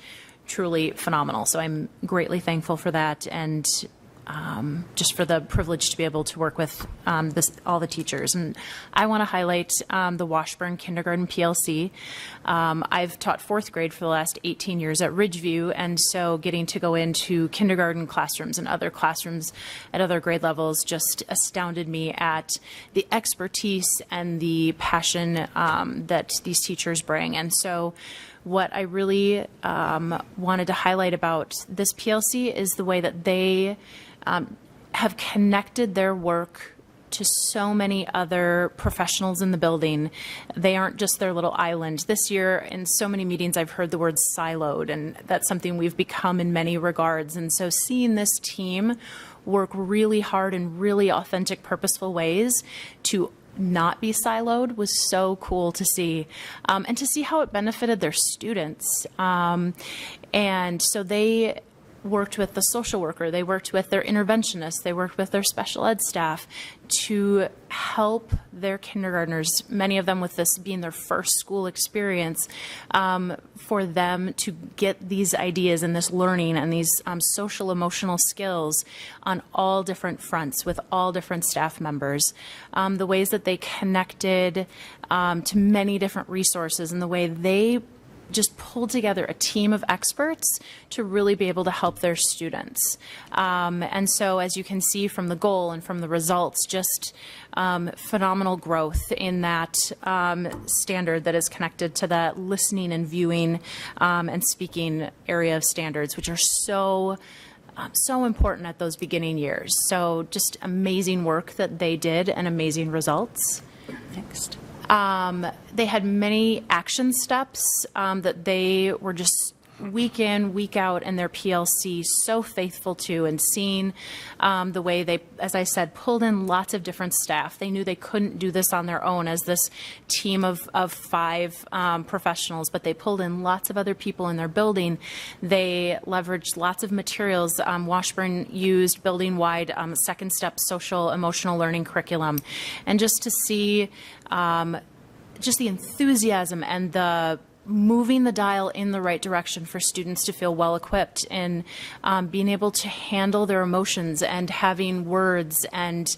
truly phenomenal. So I'm greatly thankful for that, and just for the privilege to be able to work with all the teachers. And I want to highlight the Washburn Kindergarten PLC. I've taught fourth grade for the last 18 years at Ridgeview, and so getting to go into kindergarten classrooms and other classrooms at other grade levels just astounded me at the expertise and the passion that these teachers bring. And so what I really wanted to highlight about this PLC is the way that they have connected their work to so many other professionals in the building. They aren't just their little island. This year, in so many meetings, I've heard the word siloed, and that's something we've become in many regards. And so seeing this team work really hard in really authentic, purposeful ways to not be siloed was so cool to see, and to see how it benefited their students. And so they worked with the social worker, they worked with their interventionist, they worked with their special ed staff to help their kindergartners, many of them with this being their first school experience, for them to get these ideas and this learning and these social emotional skills on all different fronts with all different staff members. The ways that they connected to many different resources, and the way they just pulled together a team of experts to really be able to help their students. And so as you can see from the goal and from the results, just phenomenal growth in that standard that is connected to that listening and viewing and speaking area of standards, which are so important at those beginning years. So just amazing work that they did and amazing results. Next. They had many action steps that they were just week in, week out in their PLC so faithful to, and seeing the way they, as I said, pulled in lots of different staff. They knew they couldn't do this on their own as this team of 5 professionals, but they pulled in lots of other people in their building. They leveraged lots of materials. Washburn used building-wide second step social emotional learning curriculum. And just to see just the enthusiasm and the moving the dial in the right direction for students to feel well equipped in being able to handle their emotions and having words and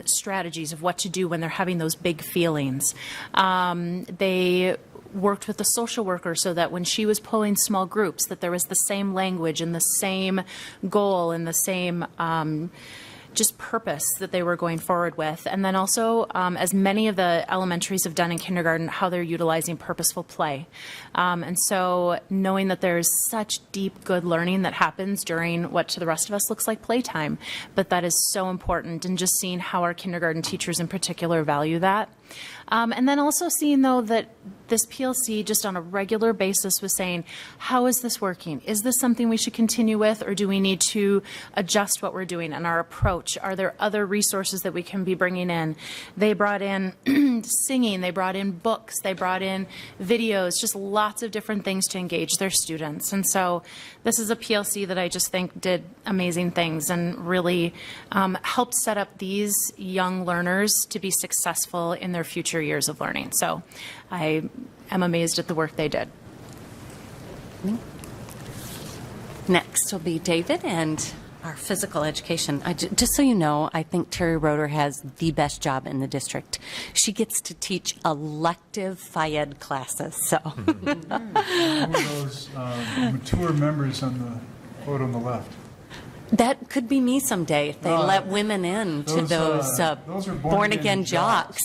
strategies of what to do when they're having those big feelings. They worked with the social worker so that when she was pulling small groups, that there was the same language and the same goal and the same just purpose that they were going forward with. And then also, as many of the elementaries have done in kindergarten, how they're utilizing purposeful play. And so knowing that there's such deep, good learning that happens during what to the rest of us looks like playtime, but that is so important, and just seeing how our kindergarten teachers in particular value that. And then also seeing, though, that this PLC just on a regular basis was saying, how is this working? Is this something we should continue with, or do we need to adjust what we're doing and our approach? Are there other resources that we can be bringing in? They brought in singing, they brought in books, they brought in videos, just lots of different things to engage their students. And so this is a PLC that I just think did amazing things and really helped set up these young learners to be successful in their future years of learning. So I am amazed at the work they did. Next will be David and our physical education. Just so you know, I think Terry Roeder has the best job in the district. She gets to teach elective Phy-Ed classes. So Who are those mature members on the quote on the left? That could be me someday if they let women in to those are born-again jocks.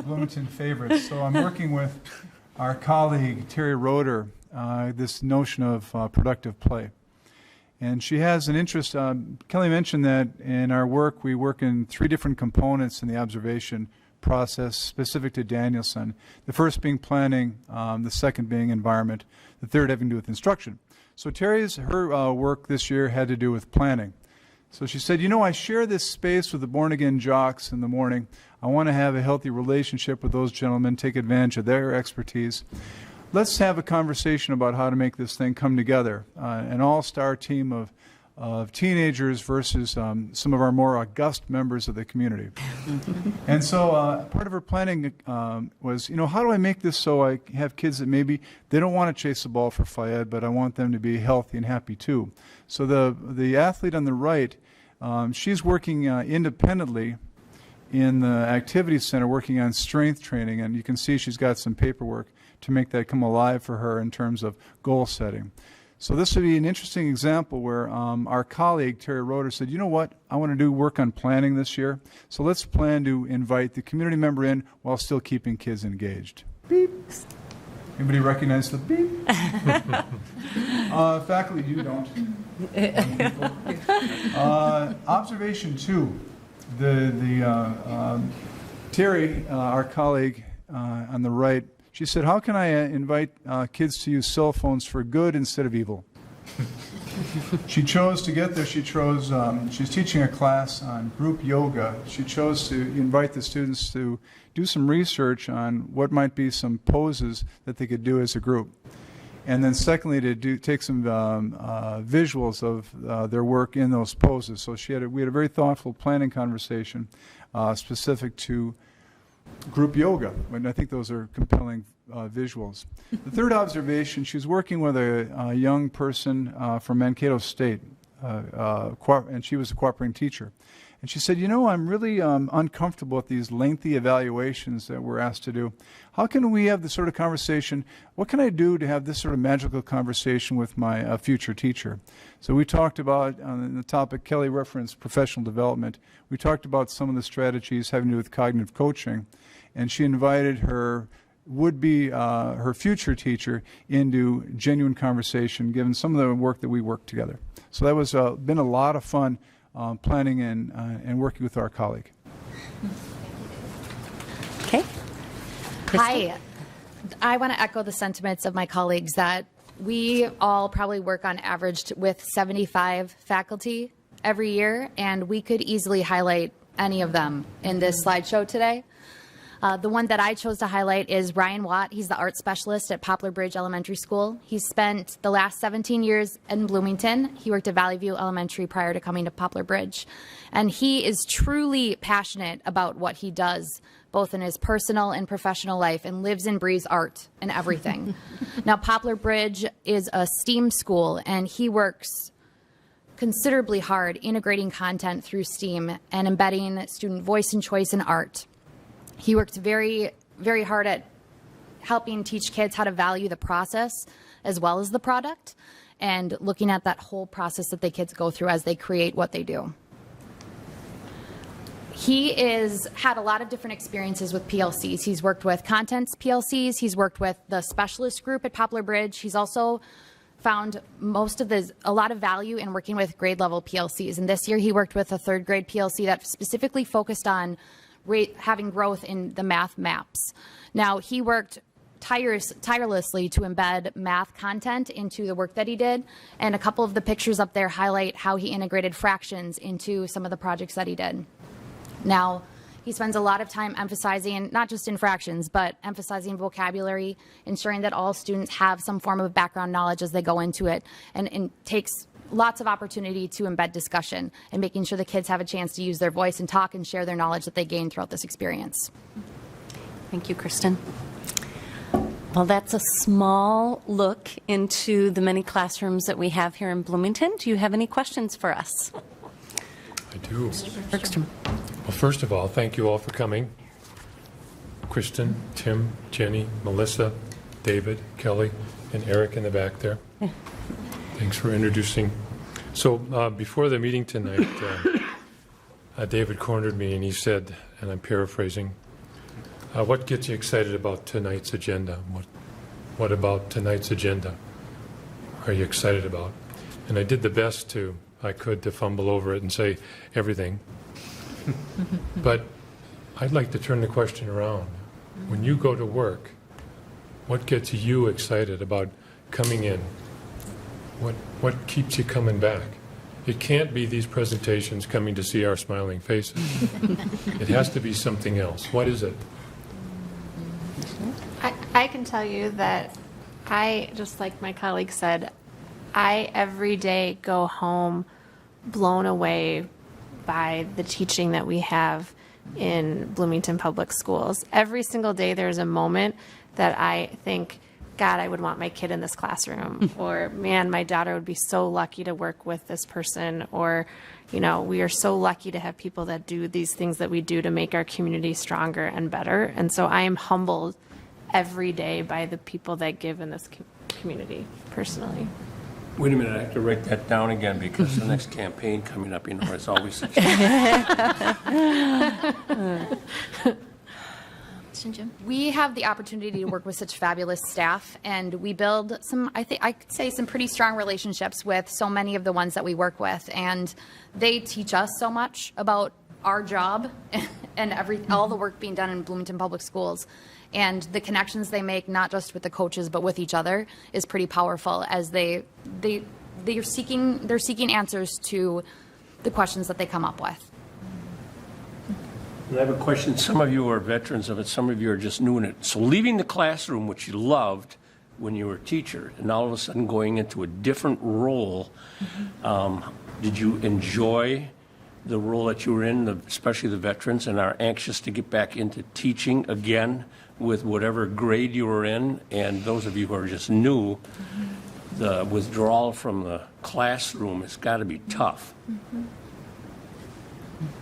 Bloomington favorites. So I'm working with our colleague Terry Roeder, this notion of productive play. And she has an interest. Kelly mentioned that in our work, we work in 3 different components in the observation process specific to Danielson. The first being planning, the second being environment, the third having to do with instruction. So her work this year had to do with planning. So she said, I share this space with the born-again jocks in the morning. I want to have a healthy relationship with those gentlemen, take advantage of their expertise. Let's have a conversation about how to make this thing come together. An all-star team of teenagers versus some of our more august members of the community. And so part of her planning was, how do I make this so I have kids that maybe they don't want to chase the ball for Fayed, but I want them to be healthy and happy too. So the athlete on the right, she's working independently in the activity center, working on strength training, and you can see she's got some paperwork to make that come alive for her in terms of goal setting. So this would be an interesting example where our colleague, Terry Roeder, said, you know what, I want to do work on planning this year, so let's plan to invite the community member in while still keeping kids engaged. Beep. Anybody recognize the beep? Faculty, you don't. Observation 2. Terry, our colleague on the right, she said, how can I invite kids to use cell phones for good instead of evil? She chose to get there, she's teaching a class on group yoga. She chose to invite the students to do some research on what might be some poses that they could do as a group. And then secondly, to take some visuals of their work in those poses. So we had a very thoughtful planning conversation specific to group yoga, and I think those are compelling visuals. The third observation, she was working with a young person from Mankato State, and she was a cooperating teacher. And she said, I'm really uncomfortable with these lengthy evaluations that we're asked to do. How can we have this sort of conversation? What can I do to have this sort of magical conversation with my future teacher? So we talked about, on the topic Kelly referenced, professional development. We talked about some of the strategies having to do with cognitive coaching. And she invited her her future teacher into genuine conversation, given some of the work that we worked together. So that was been a lot of fun planning and working with our colleague. Okay. Hi. I want to echo the sentiments of my colleagues that we all probably work on average with 75 faculty every year, and we could easily highlight any of them in this slideshow today. The one that I chose to highlight is Ryan Watt. He's the art specialist at Poplar Bridge Elementary School. He's spent the last 17 years in Bloomington. He worked at Valley View Elementary prior to coming to Poplar Bridge. And he is truly passionate about what he does, both in his personal and professional life, and lives and breathes art and everything. Now, Poplar Bridge is a STEAM school, and he works considerably hard integrating content through STEAM and embedding student voice and choice in art. He worked very, very hard at helping teach kids how to value the process as well as the product, and looking at that whole process that the kids go through as they create what they do. He had a lot of different experiences with PLCs. He's worked with Contents PLCs. He's worked with the specialist group at Poplar Bridge. He's also found a lot of value in working with grade level PLCs. And this year he worked with a 3rd grade PLC that specifically focused on having growth in the math maps. Now, he worked tirelessly to embed math content into the work that he did, and a couple of the pictures up there highlight how he integrated fractions into some of the projects that he did. Now, he spends a lot of time emphasizing, not just in fractions, but emphasizing vocabulary, ensuring that all students have some form of background knowledge as they go into it, and takes lots of opportunity to embed discussion and making sure the kids have a chance to use their voice and talk and share their knowledge that they gained throughout this experience. Thank you, Kristen. Well, that's a small look into the many classrooms that we have here in Bloomington. Do you have any questions for us? I do. Bergstrom. Well, first of all, thank you all for coming. Kristen, Tim, Jenny, Melissa, David, Kelly, and Eric in the back there. Yeah. Thanks for introducing. So before the meeting tonight, David cornered me and he said, and I'm paraphrasing, what gets you excited about tonight's agenda? What about tonight's agenda are you excited about? and I did the best I could to fumble over it and say everything. But I'd like to turn the question around. When you go to work, what gets you excited about coming in? What keeps you coming back? It can't be these presentations coming to see our smiling faces. It has to be something else. What is it? I can tell you that just like my colleague said, I every day go home blown away by the teaching that we have in Bloomington Public Schools. Every single day there's a moment that I think, God, I would want my kid in this classroom, or man, my daughter would be so lucky to work with this person, or, we are so lucky to have people that do these things that we do to make our community stronger and better. And so I am humbled every day by the people that give in this community, personally. Wait a minute, I have to write that down again because the next campaign coming up, it's always such Jim? We have the opportunity to work with such fabulous staff, and we build I could say some pretty strong relationships with so many of the ones that we work with, and they teach us so much about our job and all the work being done in Bloomington Public Schools. And the connections they make, not just with the coaches, but with each other, is pretty powerful as they're seeking answers to the questions that they come up with. I have a question. Some of you are veterans of it. Some of you are just new in it. So leaving the classroom, which you loved when you were a teacher, and all of a sudden going into a different role, did you enjoy the role that you were in, especially the veterans, and are anxious to get back into teaching again with whatever grade you were in? And those of you who are just new, the withdrawal from the classroom has got to be tough.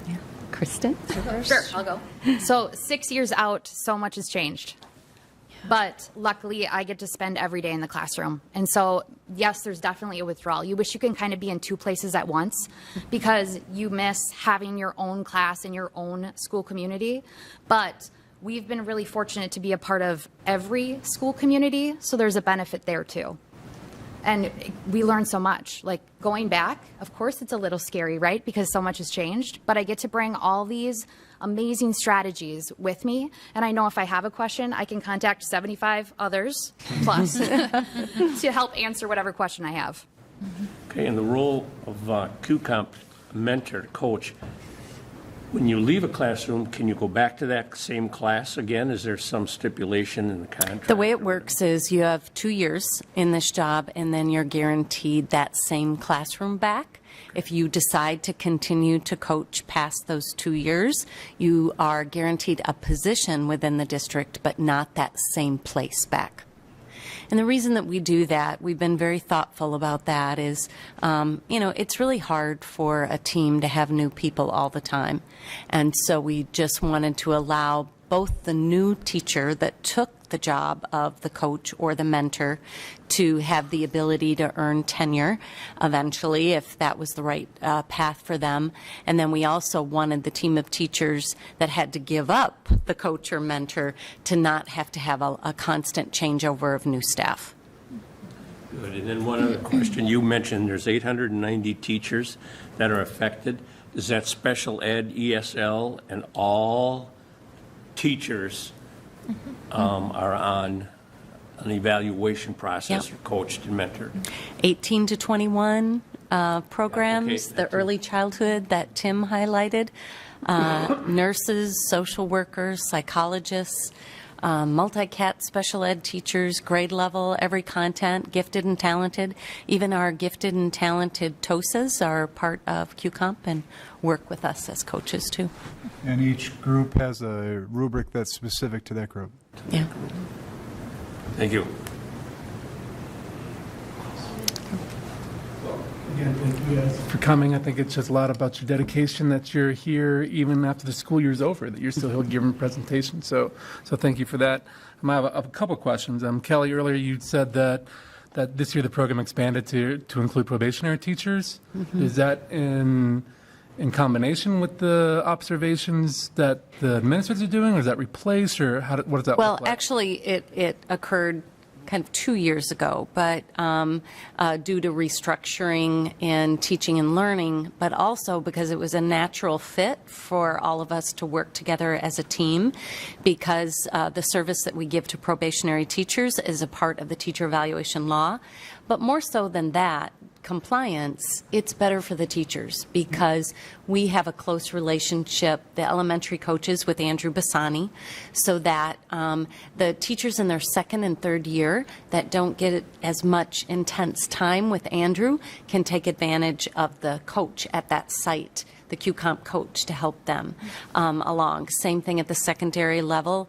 Yeah. Kristen? Sure, I'll go. So 6 years out, so much has changed. But luckily, I get to spend every day in the classroom. And so, yes, there's definitely a withdrawal. You wish you can kind of be in two places at once because you miss having your own class in your own school community. But we've been really fortunate to be a part of every school community, so there's a benefit there too. And we learn so much. Like going back, of course, it's a little scary, right? Because so much has changed. But I get to bring all these amazing strategies with me. And I know if I have a question, I can contact 75 others plus to help answer whatever question I have. Okay, in the role of QComp mentor, coach, when you leave a classroom, can you go back to that same class again? Is there some stipulation in the contract? The way it works is you have 2 years in this job, and then you're guaranteed that same classroom back. If you decide to continue to coach past those 2 years, you are guaranteed a position within the district, but not that same place back. And the reason that we do that, we've been very thoughtful about that, is, it's really hard for a team to have new people all the time. And so we just wanted to allow both the new teacher that took the job of the coach or the mentor to have the ability to earn tenure eventually if that was the right path for them. And then we also wanted the team of teachers that had to give up the coach or mentor to not have to have a constant changeover of new staff. Good. And then one other question. You mentioned there's 890 teachers that are affected. Is that special ed, ESL, and all teachers are on an evaluation process, Yep. coached and mentored? 18 to 21 programs, okay, the early childhood that Tim highlighted, nurses, social workers, psychologists, multi-cat special ed teachers, grade level, every content, gifted and talented. Even our gifted and talented TOSAs are part of QComp and work with us as coaches too. And each group has a rubric that's specific to that group. Yeah. Thank you. Again, thank you guys for coming. I think it's just a lot about your dedication that you're here even after the school year's over, that you're still here giving presentations. So thank you for that. I have a couple questions. Kelly, earlier you said that this year the program expanded to include probationary teachers. Mm-hmm. Is that in combination with the observations that the administrators are doing, or is that replaced, or what does that Well, look like? actually, it occurred kind of 2 years ago, but due to restructuring in teaching and learning, but also because it was a natural fit for all of us to work together as a team, because the service that we give to probationary teachers is a part of the teacher evaluation law. But more so than that, compliance, it's better for the teachers because we have a close relationship, the elementary coaches, with Andrew Bassani, so that the teachers in their second and third year that don't get as much intense time with Andrew can take advantage of the coach at that site, the QComp coach, to help them along. Same thing at the secondary level.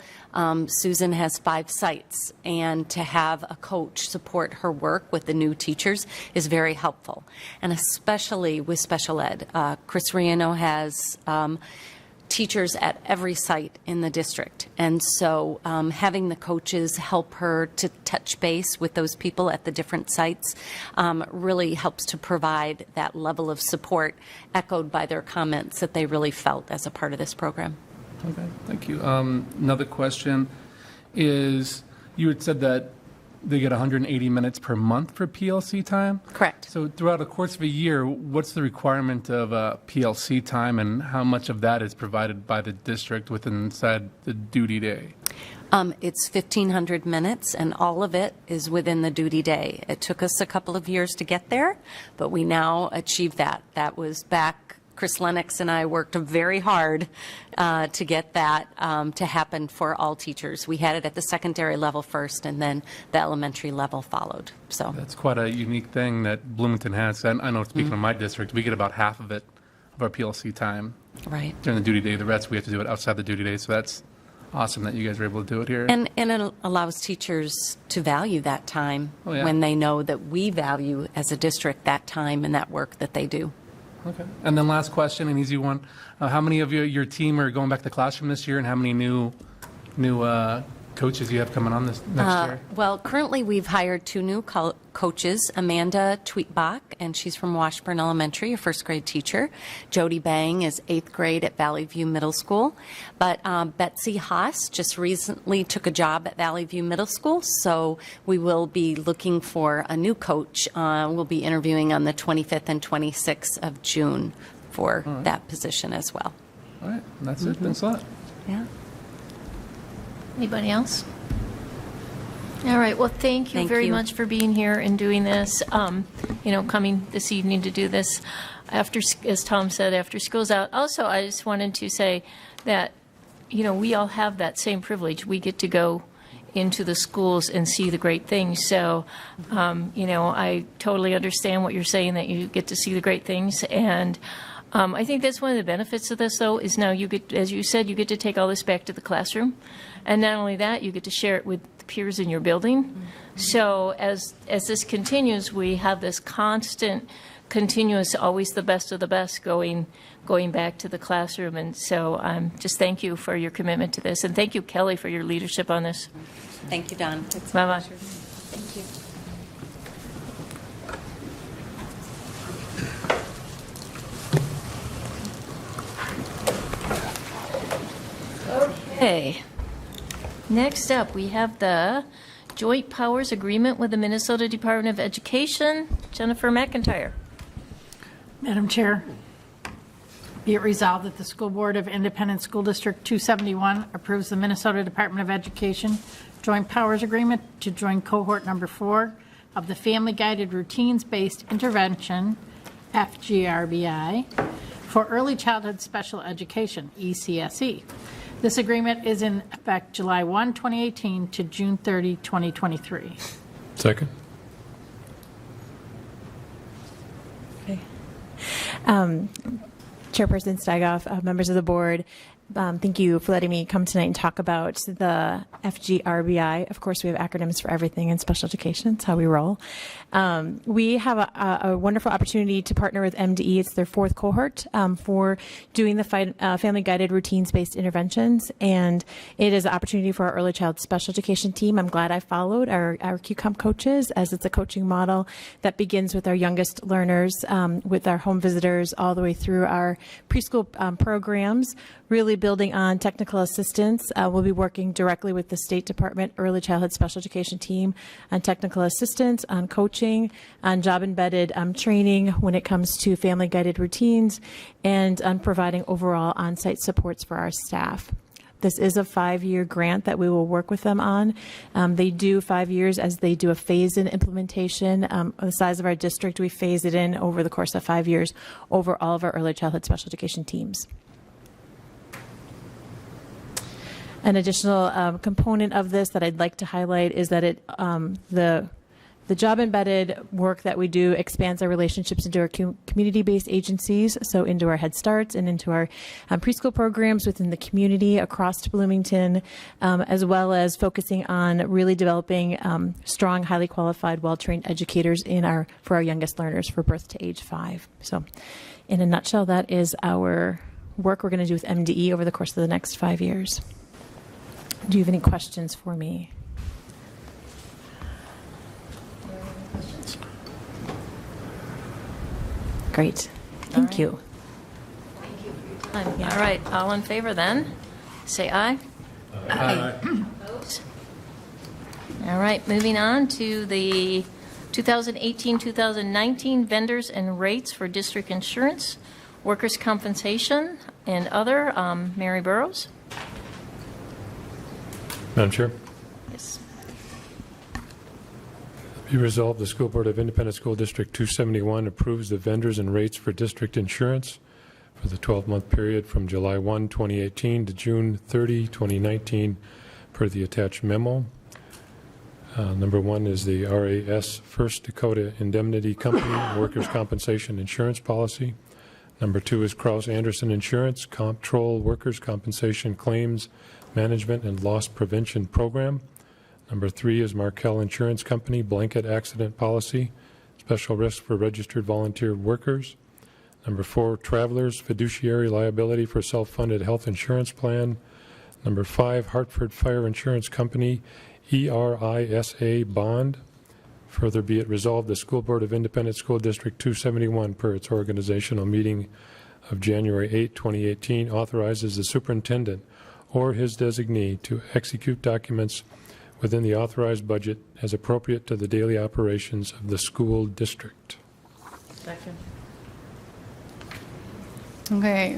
Susan has 5 sites, and to have a coach support her work with the new teachers is very helpful, and especially with special ed. Chris Riano has teachers at every site in the district, and so having the coaches help her to touch base with those people at the different sites really helps to provide that level of support, echoed by their comments that they really felt as a part of this program. Okay, thank you. Another question is, you had said that they get 180 minutes per month for PLC time? Correct. So throughout the course of a year, what's the requirement of PLC time, and how much of that is provided by the district inside the duty day? It's 1,500 minutes, and all of it is within the duty day. It took us a couple of years to get there, but we now achieved that. That was back, Chris Lennox and I worked very hard to get that to happen for all teachers. We had it at the secondary level first, and then the elementary level followed. So that's quite a unique thing that Bloomington has. And I know, speaking of my district, we get about half of it, of our PLC time, right, during the duty day. The rest we have to do it outside the duty day. So that's awesome that you guys are able to do it here. And it allows teachers to value that time when they know that we value as a district that time and that work that they do. Okay. And then last question, an easy one. How many of your team are going back to the classroom this year, and how many new coaches you have coming on this next year? Well, currently we've hired 2 new coaches, Amanda Tweetbach, and she's from Washburn Elementary, a first grade teacher. Jody Bang is 8th grade at Valley View Middle School. But Betsy Haas just recently took a job at Valley View Middle School, so we will be looking for a new coach. We'll be interviewing on the 25th and 26th of June for that position as well. All right, that's it. Thanks a lot. Yeah. Anybody else? All right. Well, thank you very much for being here and doing this. Coming this evening to do this after, as Tom said, after school's out. Also, I just wanted to say that, we all have that same privilege. We get to go into the schools and see the great things. So, I totally understand what you're saying, that you get to see the great things. And I think that's one of the benefits of this, though, is now you get, as you said, you get to take all this back to the classroom. And not only that, you get to share it with the peers in your building. Mm-hmm. So as this continues, we have this constant, continuous, always the best of the best going back to the classroom. And so just thank you for your commitment to this. And thank you, Kelly, for your leadership on this. Thank you, Don. Bye-bye. Thank you. Okay. Next up, we have the Joint Powers Agreement with the Minnesota Department of Education. Jennifer McIntyre. Madam Chair, be it resolved that the School Board of Independent School District 271 approves the Minnesota Department of Education Joint Powers Agreement to join cohort number 4 of the Family Guided Routines-Based Intervention, FGRBI, for Early Childhood Special Education, ECSE. This agreement is in effect July 1, 2018 to June 30, 2023. Second. Okay. Chairperson Steigoff, members of the board, thank you for letting me come tonight and talk about the FGRBI. Of course, we have acronyms for everything in special education. It's how we roll. We have a wonderful opportunity to partner with MDE. It's their 4th cohort for doing the family-guided routines-based interventions, and it is an opportunity for our early child special education team. I'm glad I followed our QComp coaches, as it's a coaching model that begins with our youngest learners, with our home visitors, all the way through our preschool programs, really building on technical assistance. We'll be working directly with the State Department Early Childhood Special Education team on technical assistance, on coaching, on job-embedded training when it comes to family-guided routines, and on providing overall on-site supports for our staff. This is a 5-year grant that we will work with them on. They do 5 years as they do a phase-in implementation. The size of our district, we phase it in over the course of 5 years over all of our early childhood special education teams. An additional component of this that I'd like to highlight is that the job-embedded work that we do expands our relationships into our community-based agencies, so into our Head Starts and into our preschool programs within the community across Bloomington, as well as focusing on really developing strong, highly qualified, well-trained educators for our youngest learners for birth to age 5. So in a nutshell, that is our work we're going to do with MDE over the course of the next 5 years. Do you have any questions for me? Great. Thank you. All right, all in favor then? Say aye. Aye. Opposed? All right, moving on to the 2018-2019 vendors and rates for district insurance, workers' compensation, and other. Mary Burrows? Madam Chair. Yes. Be resolved, the School Board of Independent School District 271 approves the vendors and rates for district insurance for the 12-month period from July 1, 2018 to June 30, 2019 per the attached memo. Number one is the RAS First Dakota Indemnity Company Workers' Compensation Insurance Policy. Number two is Krause Anderson Insurance Comptroll Workers' Compensation Claims Management and Loss Prevention Program. Number three is Markel Insurance Company Blanket Accident Policy, Special Risk for Registered Volunteer Workers. Number four, Travelers Fiduciary Liability for Self-Funded Health Insurance Plan. Number five, Hartford Fire Insurance Company ERISA Bond. Further be it resolved, the School Board of Independent School District 271, per its organizational meeting of January 8, 2018, authorizes the superintendent or his designee to execute documents within the authorized budget as appropriate to the daily operations of the school district. Second. Okay,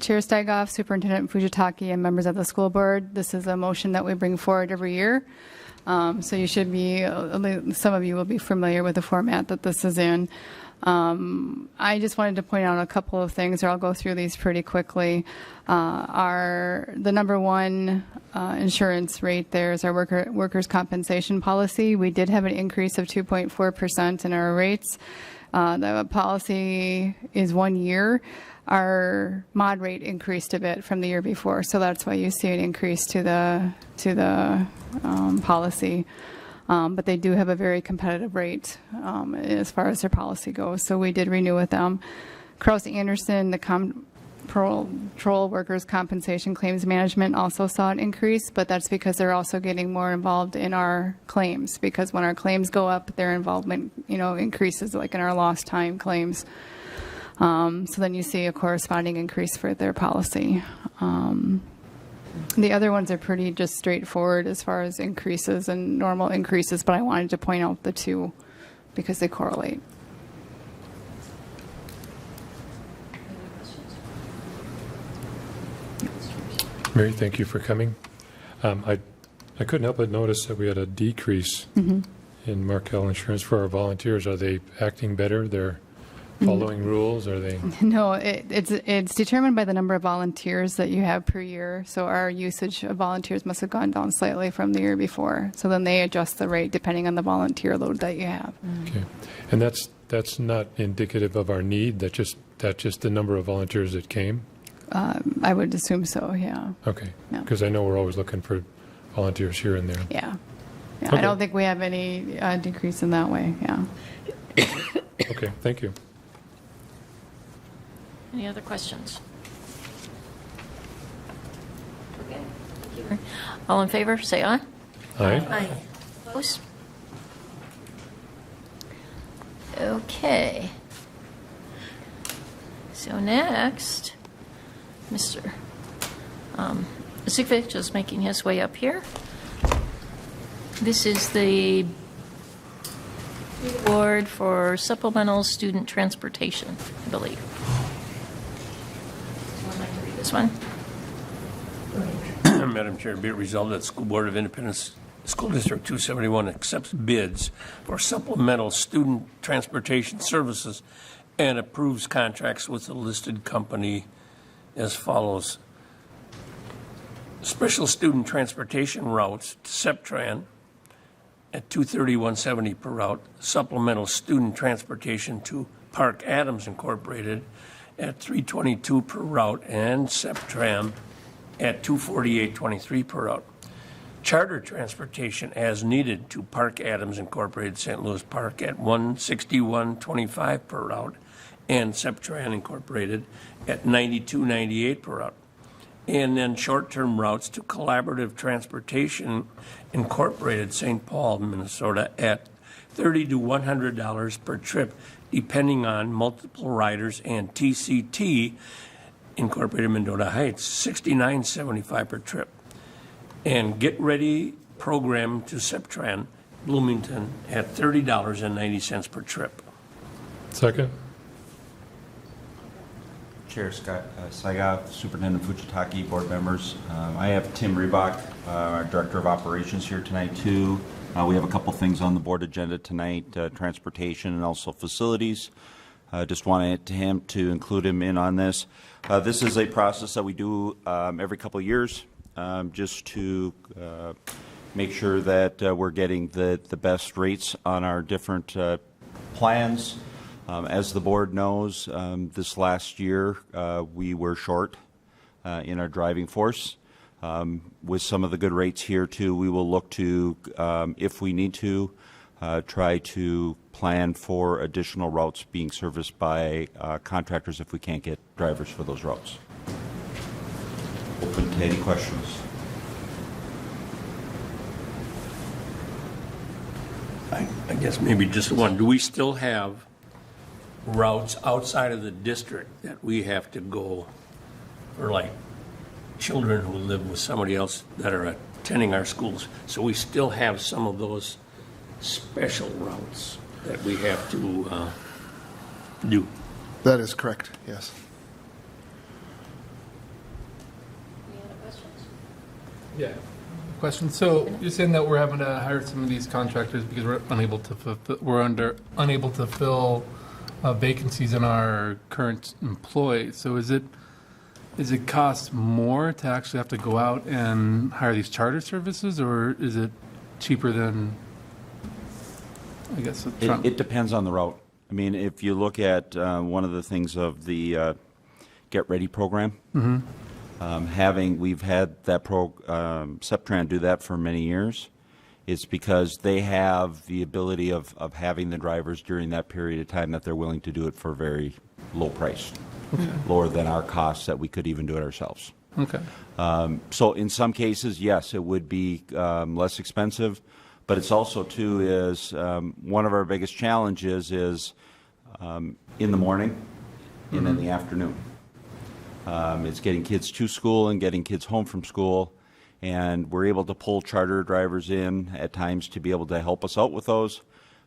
Chair Steigoff, Superintendent Fujitaki, and members of the school board, this is a motion that we bring forward every year. So you should be, some of you will be familiar with the format that this is in. I just wanted to point out a couple of things, or I'll go through these pretty quickly. The number one insurance rate there is our workers' compensation policy. We did have an increase of 2.4% in our rates. The policy is 1 year. Our mod rate increased a bit from the year before, so that's why you see an increase to the policy. But they do have a very competitive rate as far as their policy goes. So we did renew with them. Krause Anderson, the Comptroll Workers' Compensation Claims Management also saw an increase, but that's because they're also getting more involved in our claims. Because when our claims go up, their involvement, increases, like in our lost time claims. So then you see a corresponding increase for their policy. The other ones are pretty just straightforward as far as increases and normal increases, but I wanted to point out the two because they correlate. Mary, thank you for coming. I couldn't help but notice that we had a decrease in Markel Insurance for our volunteers. Are they acting better? They're following rules? Are they? No, it's determined by the number of volunteers that you have per year. So our usage of volunteers must have gone down slightly from the year before. So then they adjust the rate depending on the volunteer load that you have. Okay, and that's not indicative of our need. That's just the number of volunteers that came. I would assume so. Yeah. Okay. Because I know we're always looking for volunteers here and there. Yeah. Okay. I don't think we have any decrease in that way. Yeah. Okay. Thank you. Any other questions? Okay. Thank you. All in favor, say aye. Aye. Aye. Opposed? Okay. So next, Mr. Zikvik just making his way up here. This is the award for supplemental student transportation, I believe. Someone like to read this one? Madam Chair, be it resolved that School Board of Independence School District 271 accepts bids for supplemental student transportation services and approves contracts with the listed company as follows. Special student transportation routes to Septran at $231.70 per route. Supplemental student transportation to Park Adams Incorporated at $322 per route, and Septram at $248.23 per route. Charter transportation as needed to Park Adams Incorporated, St. Louis Park at $161.25 per route, and Septran Incorporated at $92.98 per route. And then short-term routes to Collaborative Transportation Incorporated, St. Paul, Minnesota, at $30 to $100 per trip, depending on multiple riders, and TCT Incorporated, Mendota Heights, $69.75 per trip. And Get Ready program to Septran, Bloomington, at $30.90 per trip. Second. Chair Scott Saigoff, Superintendent Fujitaki, board members. I have Tim Reebok, our Director of Operations, here tonight too. We have a couple things on the board agenda tonight, transportation and also facilities. Just wanted him to include him in on this. This is a process that we do every couple of years, just to make sure that we're getting the best rates on our different plans. As the board knows, this last year we were short in our driving force. With some of the good rates here too, we will look to, if we need to, try to plan for additional routes being serviced by contractors if we can't get drivers for those routes. Open to any questions. I guess maybe just one. Do we still have routes outside of the district that we have to go for, like children who live with somebody else that are attending our schools? So we still have some of those special routes that we have to do. That is correct, yes. Any other questions? Yeah. Question. So you're saying that we're having to hire some of these contractors because we're unable to fill vacancies in our current employees. So is it cost more to actually have to go out and hire these charter services, or is it cheaper than, I guess? It depends on the route. I mean, if you look at one of the things of the Get Ready program, we've had that Septran do that for many years. It's because they have the ability of having the drivers during that period of time that they're willing to do it for a very low price, lower than our costs that we could even do it ourselves. Okay. So in some cases, yes, it would be less expensive, but it's also too is one of our biggest challenges is in the morning and in the afternoon. It's getting kids to school and getting kids home from school. And we're able to pull charter drivers in at times to be able to help us out with those.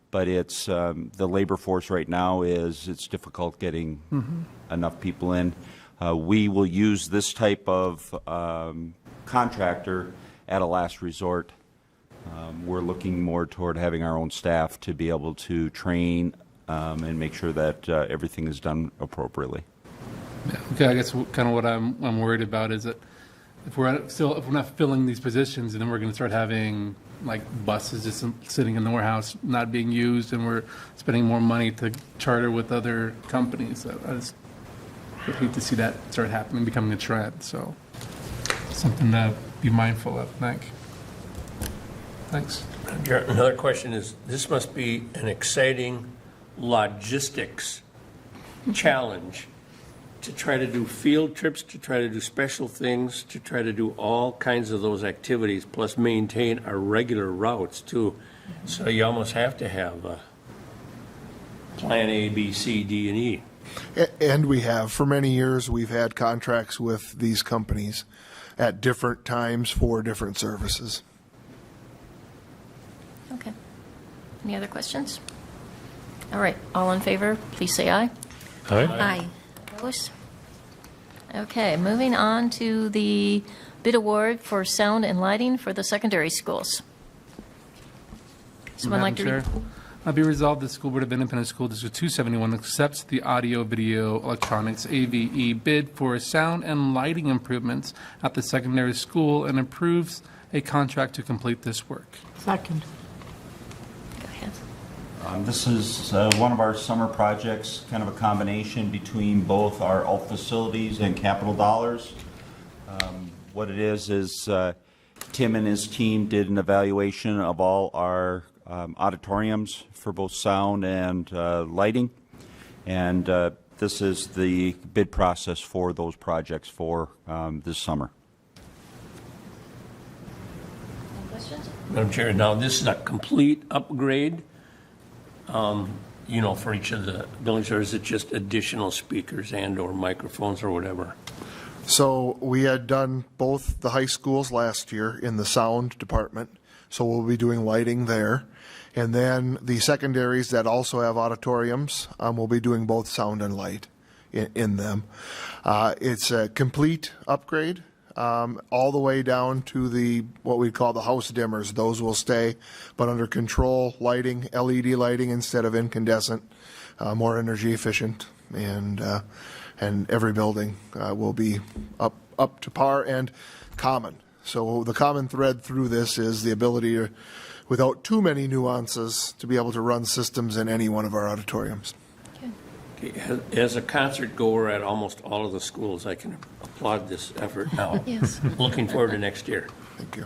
But it's the labor force right now it's difficult getting enough people in. We will use this type of contractor at a last resort. We're looking more toward having our own staff to be able to train and make sure that everything is done appropriately. Yeah. Okay, I guess kind of what I'm worried about is that if we're not filling these positions, and then we're going to start having like buses just sitting in the warehouse not being used, and we're spending more money to charter with other companies. I just would hate to see that start happening, becoming a trend. So something to be mindful of. Thanks. Another question is, this must be an exciting logistics challenge to try to do field trips, to try to do special things, to try to do all kinds of those activities, plus maintain our regular routes too. So you almost have to have plan A, B, C, D, and E. And we have, for many years, we've had contracts with these companies. at different times for different services. Okay. Any other questions? All right, all in favor, please say aye. Aye. Aye. Opposed? Okay, moving on to the bid award for sound and lighting for the secondary schools. Someone like to read? Madam Chair, be resolved, the School Board of Independent School District 271 accepts the audio, video, electronics, AVE bid for sound and lighting improvements at the secondary school and approves a contract to complete this work. Second. Go ahead. This is one of our summer projects, kind of a combination between both our alt facilities and capital dollars. What it is Tim and his team did an evaluation of all our auditoriums for both sound and lighting, and this is the bid process for those projects for this summer. Any questions? Madam Chair, now this is a complete upgrade, for each of the buildings, or is it just additional speakers and or microphones or whatever? So we had done both the high schools last year in the sound department, so we'll be doing lighting there. And then the secondaries that also have auditoriums, we'll be doing both sound and light in them. It's a complete upgrade, all the way down to what we call the house dimmers. Those will stay, but under control lighting, LED lighting instead of incandescent, more energy efficient, and every building will be up to par and common. So the common thread through this is the ability to, without too many nuances, to be able to run systems in any one of our auditoriums. Okay. As a concert goer at almost all of the schools, I can applaud this effort now. Yes. Looking forward to next year. Thank you.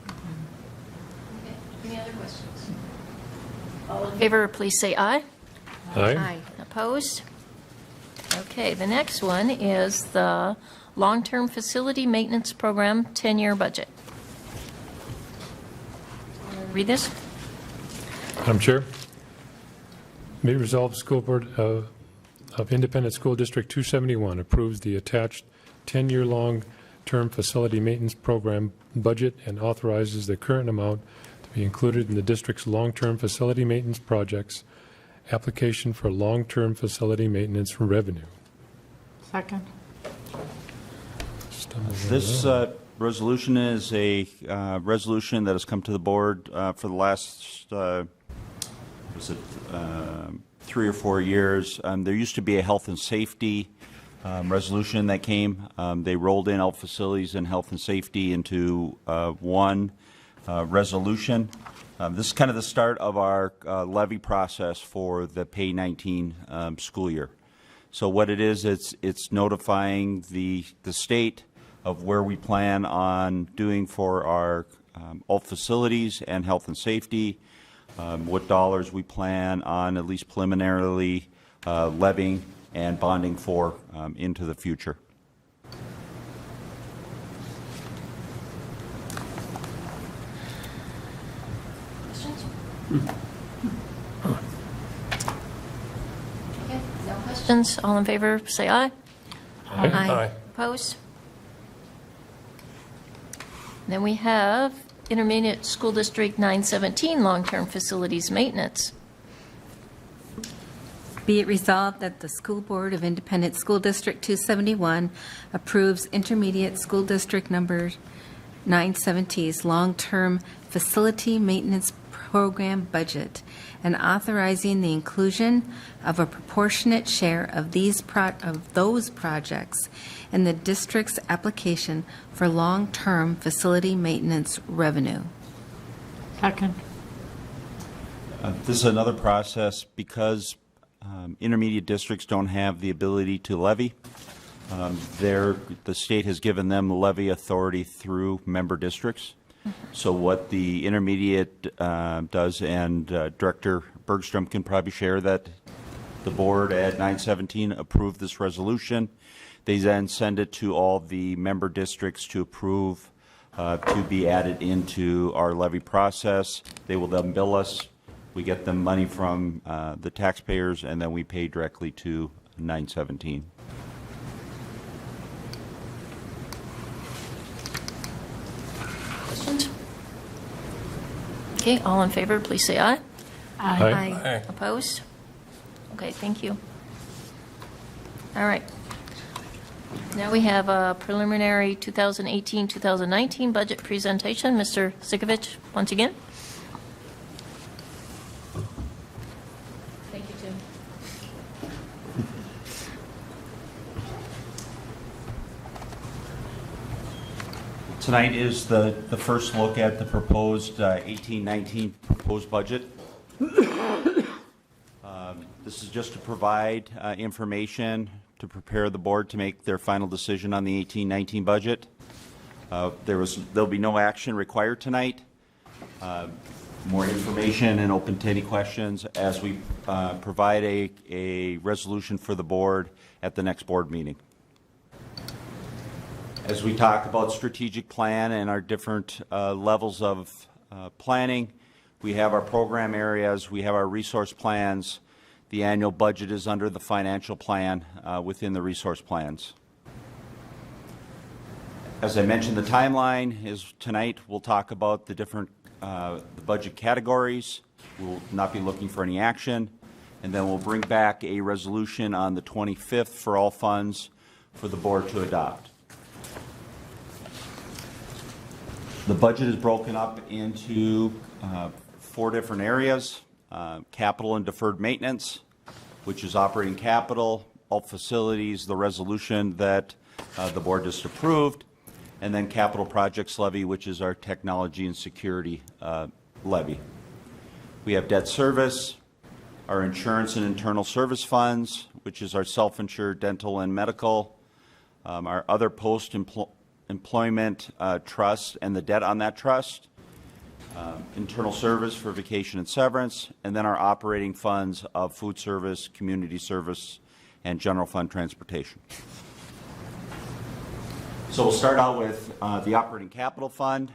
Okay. Any other questions? All in favor, please say aye. Aye. Opposed? Okay, the next one is the Long-Term Facility Maintenance Program 10-year budget. Read this. Madam Chair, may it resolve the School Board of Independent School District 271 approves the attached 10-year long-term facility maintenance program budget and authorizes the current amount to be included in the district's long-term facility maintenance projects application for long-term facility maintenance revenue. Second. This resolution is a resolution that has come to the board for the last 3 or 4 years. There used to be a health and safety resolution that came. They rolled in alt facilities and health and safety into one resolution. This is kind of the start of our levy process for the Pay 19 school year. So what it is, it's notifying the state of where we plan on doing for our alt facilities and health and safety, what dollars we plan on at least preliminarily levying and bonding for into the future. Questions? Okay, no questions. All in favor, say aye. Aye. Aye. Opposed? Then we have Intermediate School District 917 Long-Term Facilities Maintenance. Be it resolved that the School Board of Independent School District 271 approves Intermediate School District number 970's long-term facility maintenance program budget and authorizing the inclusion of a proportionate share of those projects in the district's application for long-term facility maintenance revenue. Second. This is another process because intermediate districts don't have the ability to levy. The state has given them levy authority through member districts. So what the intermediate does, and Director Bergstrom can probably share that the board at 917 approved this resolution. They then send it to all the member districts to approve to be added into our levy process. They will then bill us. We get the money from the taxpayers, and then we pay directly to 917. Okay, all in favor, please say aye. Aye. Aye. Opposed? Okay, thank you. All right. Now we have a preliminary 2018-2019 budget presentation. Mr. Sikovich, once again. Thank you, Tim. Tonight is the first look at the proposed 18-19 proposed budget. This is just to provide information to prepare the board to make their final decision on the 18-19 budget. There'll be no action required tonight. More information and open to any questions as we provide a resolution for the board at the next board meeting. As we talk about strategic plan and our different levels of planning, we have our program areas, we have our resource plans. The annual budget is under the financial plan within the resource plans. As I mentioned, the timeline is tonight we'll talk about the different the budget categories. We'll not be looking for any action. And then we'll bring back a resolution on the 25th for all funds for the board to adopt. The budget is broken up into 4 different areas. Capital and deferred maintenance, which is operating capital, alt facilities, the resolution that the board just approved, and then capital projects levy, which is our technology and security levy. We have debt service, our insurance and internal service funds, which is our self-insured dental and medical, our other post-employment trust and the debt on that trust, internal service for vacation and severance, and then our operating funds of food service, community service, and general fund transportation. So we'll start out with the operating capital fund.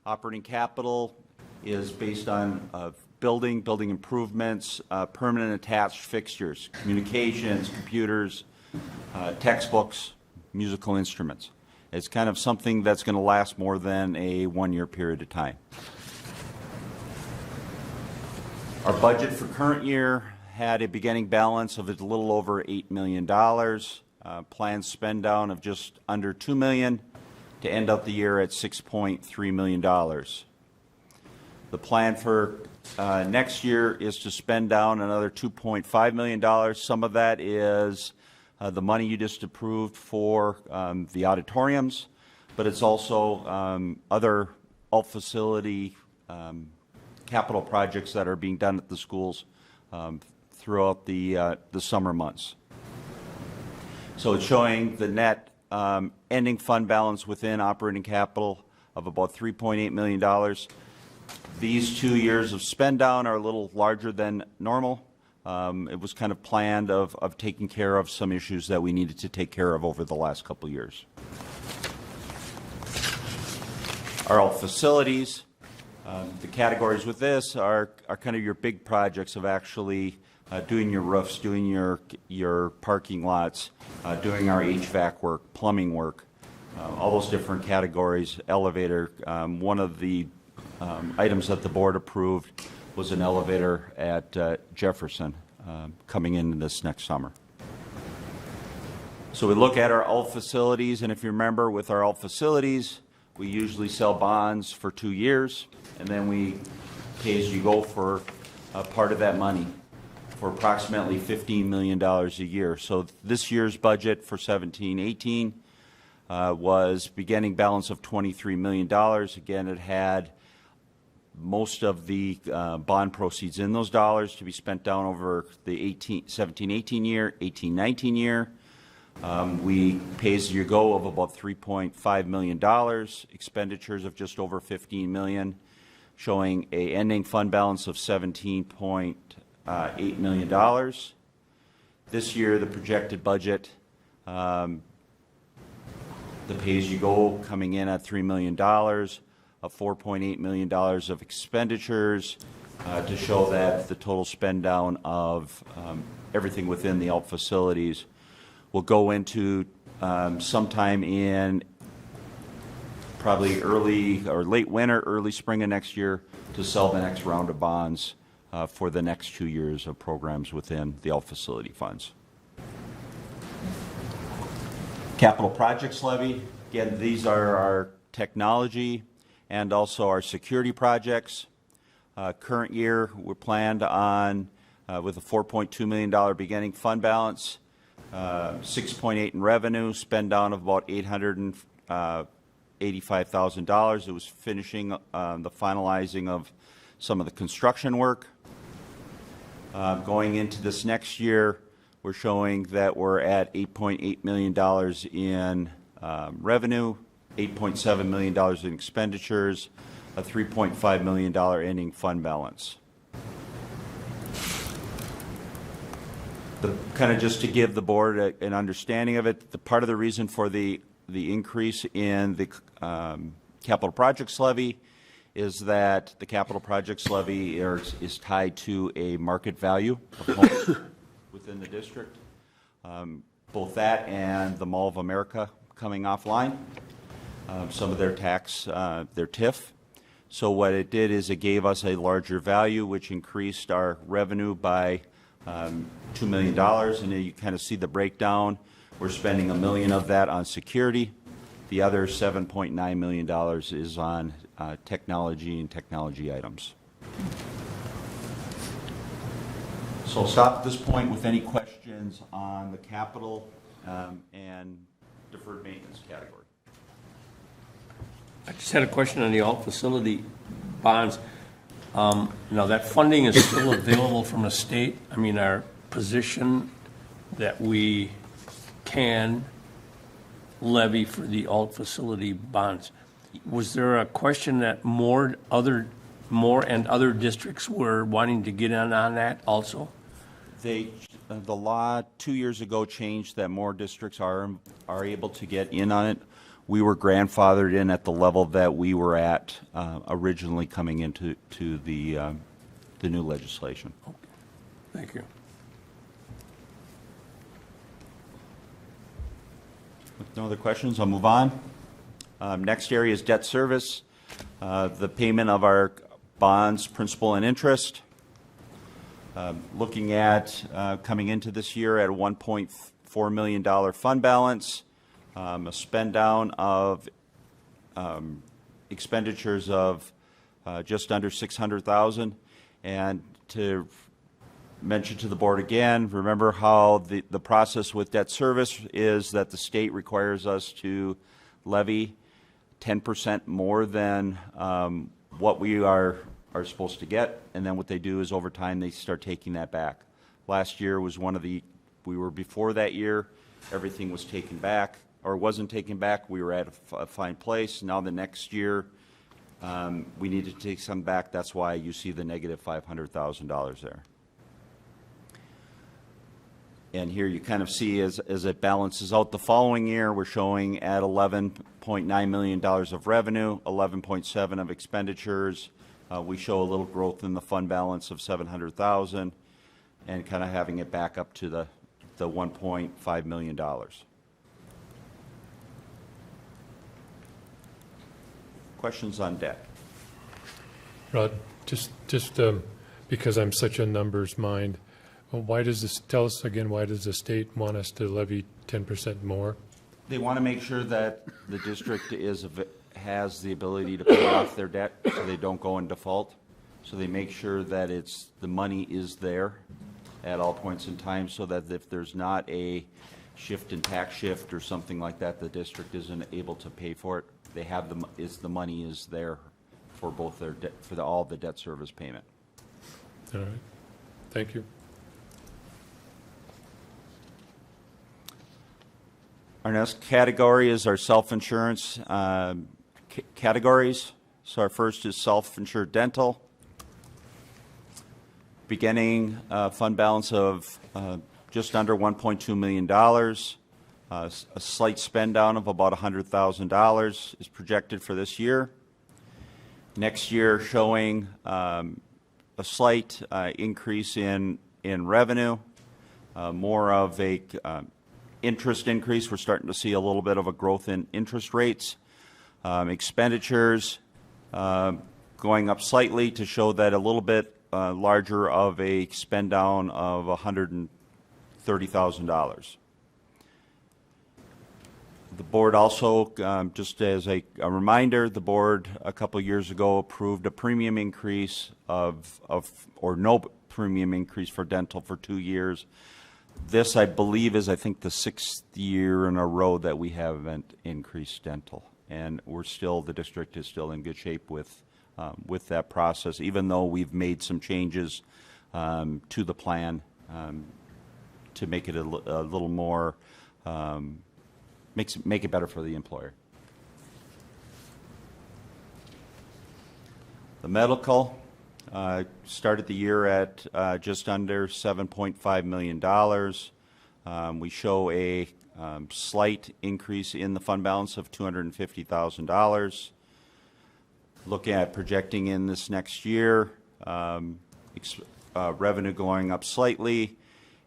Operating capital is based on building improvements, permanent attached fixtures, communications, computers, textbooks, musical instruments. It's kind of something that's going to last more than a 1-year period of time. Our budget for current year had a beginning balance of a little over $8 million. Planned spend down of just under $2 million to end up the year at $6.3 million. The plan for next year is to spend down another $2.5 million. Some of that is the money you just approved for the auditoriums, but it's also other alt facility capital projects that are being done at the schools throughout the summer months. So it's showing the net ending fund balance within operating capital of about $3.8 million. These 2 years of spend down are a little larger than normal. It was kind of planned of taking care of some issues that we needed to take care of over the last couple of years. Our alt facilities, the categories with this are kind of your big projects of actually doing your roofs, doing your parking lots, doing our HVAC work, plumbing work, all those different categories, elevator. One of the items that the board approved was an elevator at Jefferson coming in this next summer. So we look at our alt facilities, and if you remember with our alt facilities, we usually sell bonds for 2 years, and then we pay as you go for part of that money for approximately $15 million a year. So this year's budget for 17-18 was beginning balance of $23 million. Again, it had most of the bond proceeds in those dollars to be spent down over the 17-18 year, 18-19 year. We pay as you go of about $3.5 million, expenditures of just over $15 million, showing a ending fund balance of $17.8 million. This year, the projected budget, the pay-as-you-go coming in at $3 million, of $4.8 million of expenditures to show that the total spend down of everything within the alt facilities will go into sometime in probably early or late winter, early spring of next year to sell the next round of bonds for the next 2 years of programs within the alt facility funds. Capital projects levy, again, these are our technology and also our security projects. Current year, we're planned on with a $4.2 million beginning fund balance, 6.8 in revenue, spend down of about $885,000. It was finishing the finalizing of some of the construction work. Going into this next year, we're showing that we're at $8.8 million in revenue, $8.7 million in expenditures, a $3.5 million ending fund balance. Kind of just to give the board an understanding of it, part of the reason for the increase in the capital projects levy is that the capital projects levy is tied to a market value of homes within the district. Both that and the Mall of America coming offline, some of their tax, their TIF. So what it did is it gave us a larger value, which increased our revenue by $2 million. And then you kind of see the breakdown. We're spending $1 million of that on security. The other $7.9 million is on technology and technology items. So I'll stop at this point with any questions on the capital and deferred maintenance category. I just had a question on the alt facility bonds. Now that funding is still available from the state. I mean, our position that we can levy for the alt facility bonds. Was there a question that more and other districts were wanting to get in on that also? The law 2 years ago changed that more districts are able to get in on it. We were grandfathered in at the level that we were at originally coming into the new legislation. Okay. Thank you. With no other questions, I'll move on. Next area is debt service, the payment of our bonds, principal and interest. Looking at coming into this year at a $1.4 million fund balance, a spend down of expenditures of just under $600,000. And to mention to the board again, remember how the process with debt service is that the state requires us to levy 10% more than what we are supposed to get, and then what they do is over time they start taking that back. Last year was we were before that year, everything was taken back, or wasn't taken back, we were at a fine place. Now the next year, we need to take some back, that's why you see the negative $500,000 there. And here you kind of see as it balances out the following year, we're showing at $11.9 million of revenue, 11.7 of expenditures. We show a little growth in the fund balance of $700,000 and kind of having it back up to the $1.5 million. Questions on debt? Rod, just because I'm such a numbers mind, why does this, tell us again, why does the state want us to levy 10% more? They want to make sure that the district has the ability to pay off their debt so they don't go in default. So they make sure that the money is there at all points in time so that if there's not a shift in tax shift or something like that, the district isn't able to pay for it. They have the money is there for both their debt, for all the debt service payment. All right. Thank you. Our next category is our self-insurance categories. So our first is self-insured dental. Beginning fund balance of just under $1.2 million. A slight spend down of about $100,000 is projected for this year. Next year showing a slight increase in revenue, more of a interest increase. We're starting to see a little bit of a growth in interest rates. Expenditures going up slightly to show that a little bit larger of a spend down of $130,000. The board also, just as a reminder, the board a couple years ago approved a premium increase or no premium increase for dental for 2 years. This, I believe, is I think the 6th year in a row that we haven't increased dental, and the district is still in good shape with that process, even though we've made some changes to the plan to make it a little more. Make it better for the employer. The medical started the year at just under $7.5 million. We show a slight increase in the fund balance of $250,000. Looking at projecting in this next year, revenue going up slightly,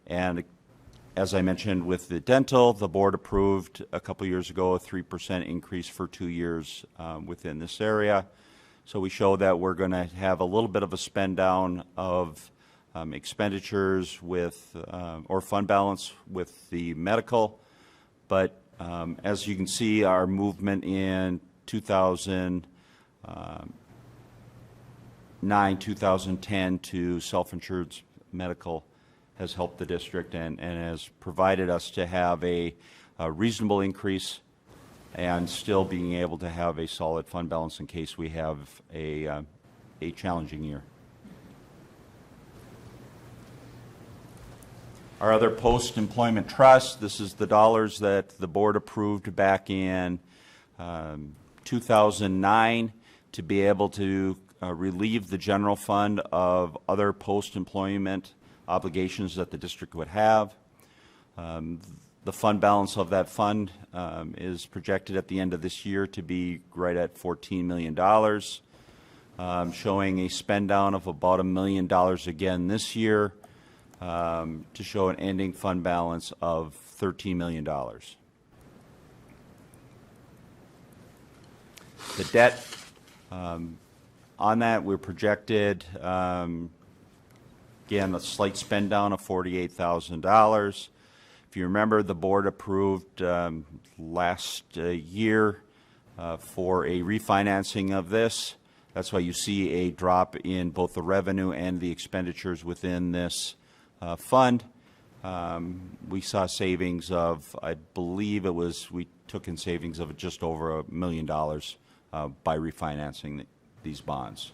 and as I mentioned with the dental, the board approved a couple years ago a 3% increase for 2 years within this area. So we show that we're going to have a little bit of a spend down of expenditures with or fund balance with the medical, but as you can see, our movement in 2009, 2010 to self-insured medical has helped the district and has provided us to have a reasonable increase and still being able to have a solid fund balance in case we have a challenging year. Our other post-employment trust, this is the dollars that the board approved back in 2009 to be able to relieve the general fund of other post-employment obligations that the district would have. The fund balance of that fund is projected at the end of this year to be right at $14 million, showing a spend down of about $1 million again this year to show an ending fund balance of $13 million. The debt, on that we're projected again, a slight spend down of $48,000. If you remember, the board approved last year for a refinancing of this. That's why you see a drop in both the revenue and the expenditures within this fund. We saw savings of, I believe it was, we took in savings of just over $1 million by refinancing these bonds.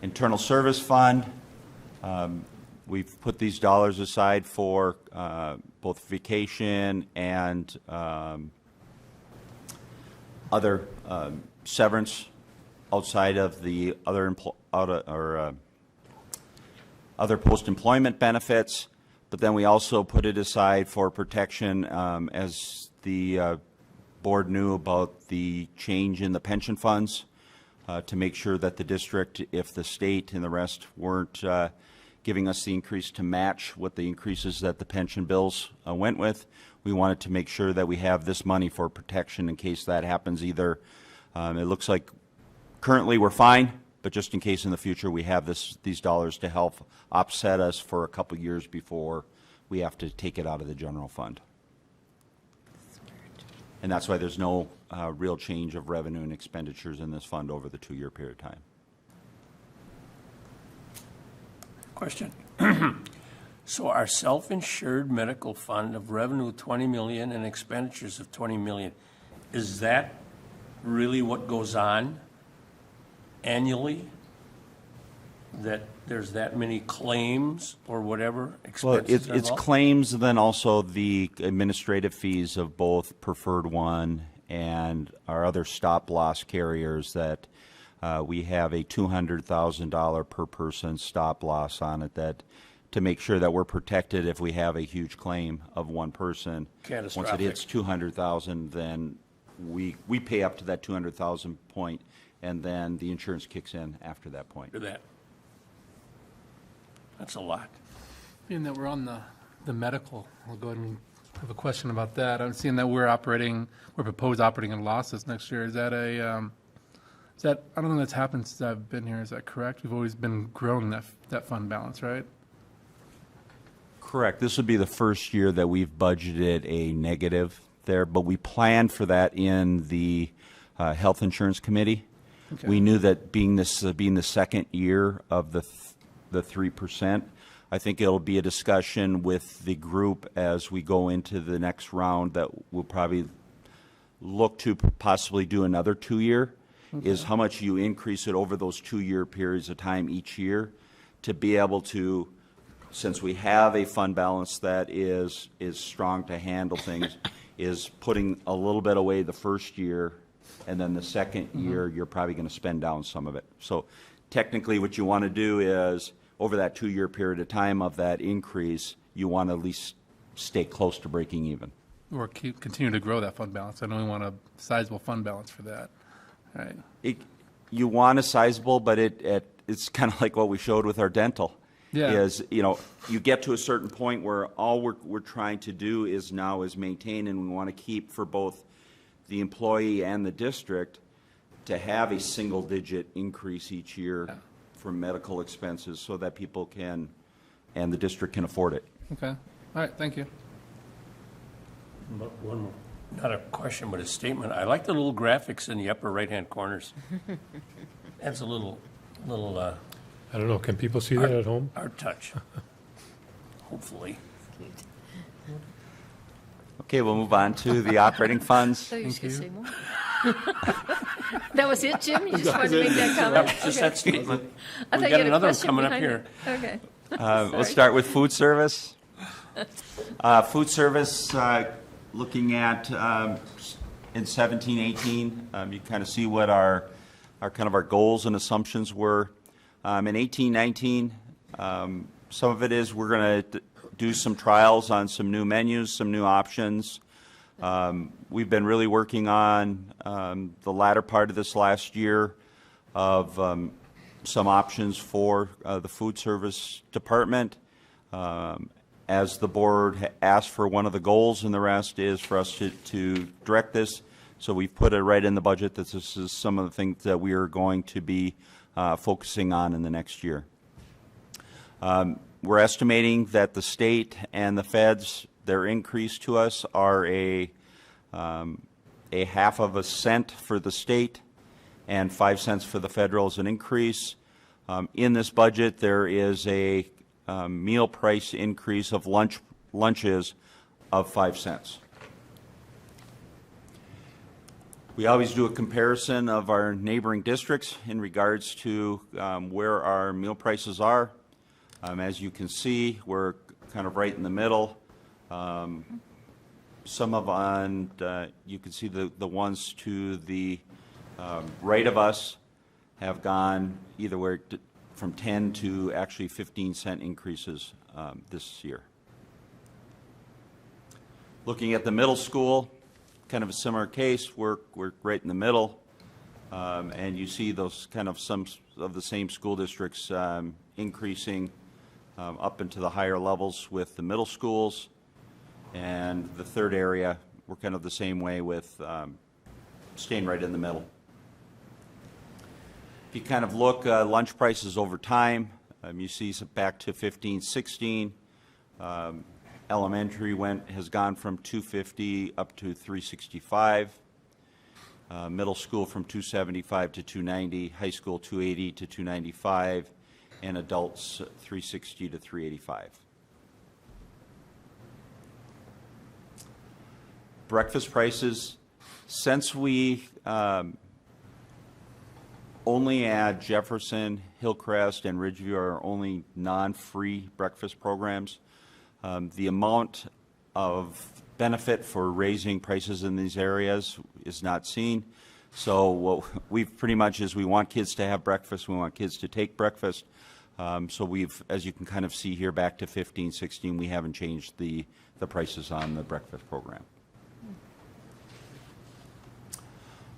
Internal Service Fund, we've put these dollars aside for both vacation and other severance outside of the other post-employment benefits, but then we also put it aside for protection as the board knew about the change in the pension funds. To make sure that the district, if the state and the rest weren't giving us the increase to match what the increases that the pension bills went with, we wanted to make sure that we have this money for protection in case that happens. Either it looks like currently we're fine, but just in case in the future we have these dollars to help offset us for a couple years before we have to take it out of the general fund. And that's why there's no real change of revenue and expenditures in this fund over the 2-year period of time. Question. So our self-insured medical fund of revenue $20 million and expenditures of $20 million, is that really what goes on annually? That there's that many claims or whatever expenses? Well, it's claims, and then also the administrative fees of both Preferred One and our other stop-loss carriers that we have a $200,000 per person stop-loss on it, that to make sure that we're protected if we have a huge claim of one person. Once it hits 200,000, then we pay up to that 200,000 point, and then the insurance kicks in after that point. That's a lot. Being that we're on the medical, I'll go ahead and I have a question about that. I'm seeing that we're proposed operating in losses next year. Is that I don't know if that's happened since I've been here. Is that correct? We've always been growing that fund balance, right? Correct. This would be the first year that we've budgeted a negative there, but we planned for that in the Health Insurance Committee. Okay. We knew that being the second year of the 3%, I think it'll be a discussion with the group as we go into the next round that we'll probably look to possibly do another 2-year, is how much you increase it over those 2-year periods of time each year to be able to, since we have a fund balance that is strong to handle things, is putting a little bit away the first year, and then the second year you're probably going to spend down some of it. So technically what you want to do is over that 2-year period of time of that increase, you want to at least stay close to breaking even. Or continue to grow that fund balance. I know we want a sizable fund balance for that. All right. You want a sizable, but it's kind of like what we showed with our dental. Yeah. Is, you get to a certain point where all we're trying to do is maintain, and we want to keep for both the employee and the district to have a single-digit increase each year for medical expenses so that people can, and the district can afford it. Okay. All right. Thank you. One more, not a question, but a statement. I like the little graphics in the upper right-hand corners. That's a little. I don't know, can people see that at home? Art touch. Hopefully. Okay, we'll move on to the operating funds. So you should say more. That was it, Jim? You just wanted to make that comment? Yep, just that statement. I We thought got you had a another one question coming up behind here. it. Okay. We'll start with food service. Food service, looking at in 17-18, you kind of see what our goals and assumptions were. In 18-19, some of it is we're going to do some trials on some new menus, some new options. We've been really working on the latter part of this last year of some options for the food service department. As the board asked for one of the goals, and the rest is for us to direct this. So we've put it right in the budget that this is some of the things that we are going to be focusing on in the next year. We're estimating that the state and the feds, their increase to us are a half of a cent for the state and 5 cents for the federal as an increase. In this budget, there is a meal price increase of lunches of 5 cents. We always do a comparison of our neighboring districts in regards to where our meal prices are. As you can see, we're kind of right in the middle. Some of you can see the ones to the right of us have gone either where from 10 to actually 15-cent increases this year. Looking at the middle school, kind of a similar case. We're right in the middle, and you see those kind of some of the same school districts increasing up into the higher levels with the middle schools. And the third area, we're kind of the same way with staying right in the middle. If you kind of look lunch prices over time, you see back to 15-16. Elementary has gone from $2.50 up to $3.65. Middle school from $2.75 to $2.90. High school $2.80 to $2.95, and adults $3.60 to $3.85. Breakfast prices, since we only add Jefferson, Hillcrest, and Ridgeview are only non-free breakfast programs, the amount of benefit for raising prices in these areas is not seen. So what we've pretty much is we want kids to have breakfast, we want kids to take breakfast. So we've, as you can kind of see here, back to 15, 16, we haven't changed the prices on the breakfast program.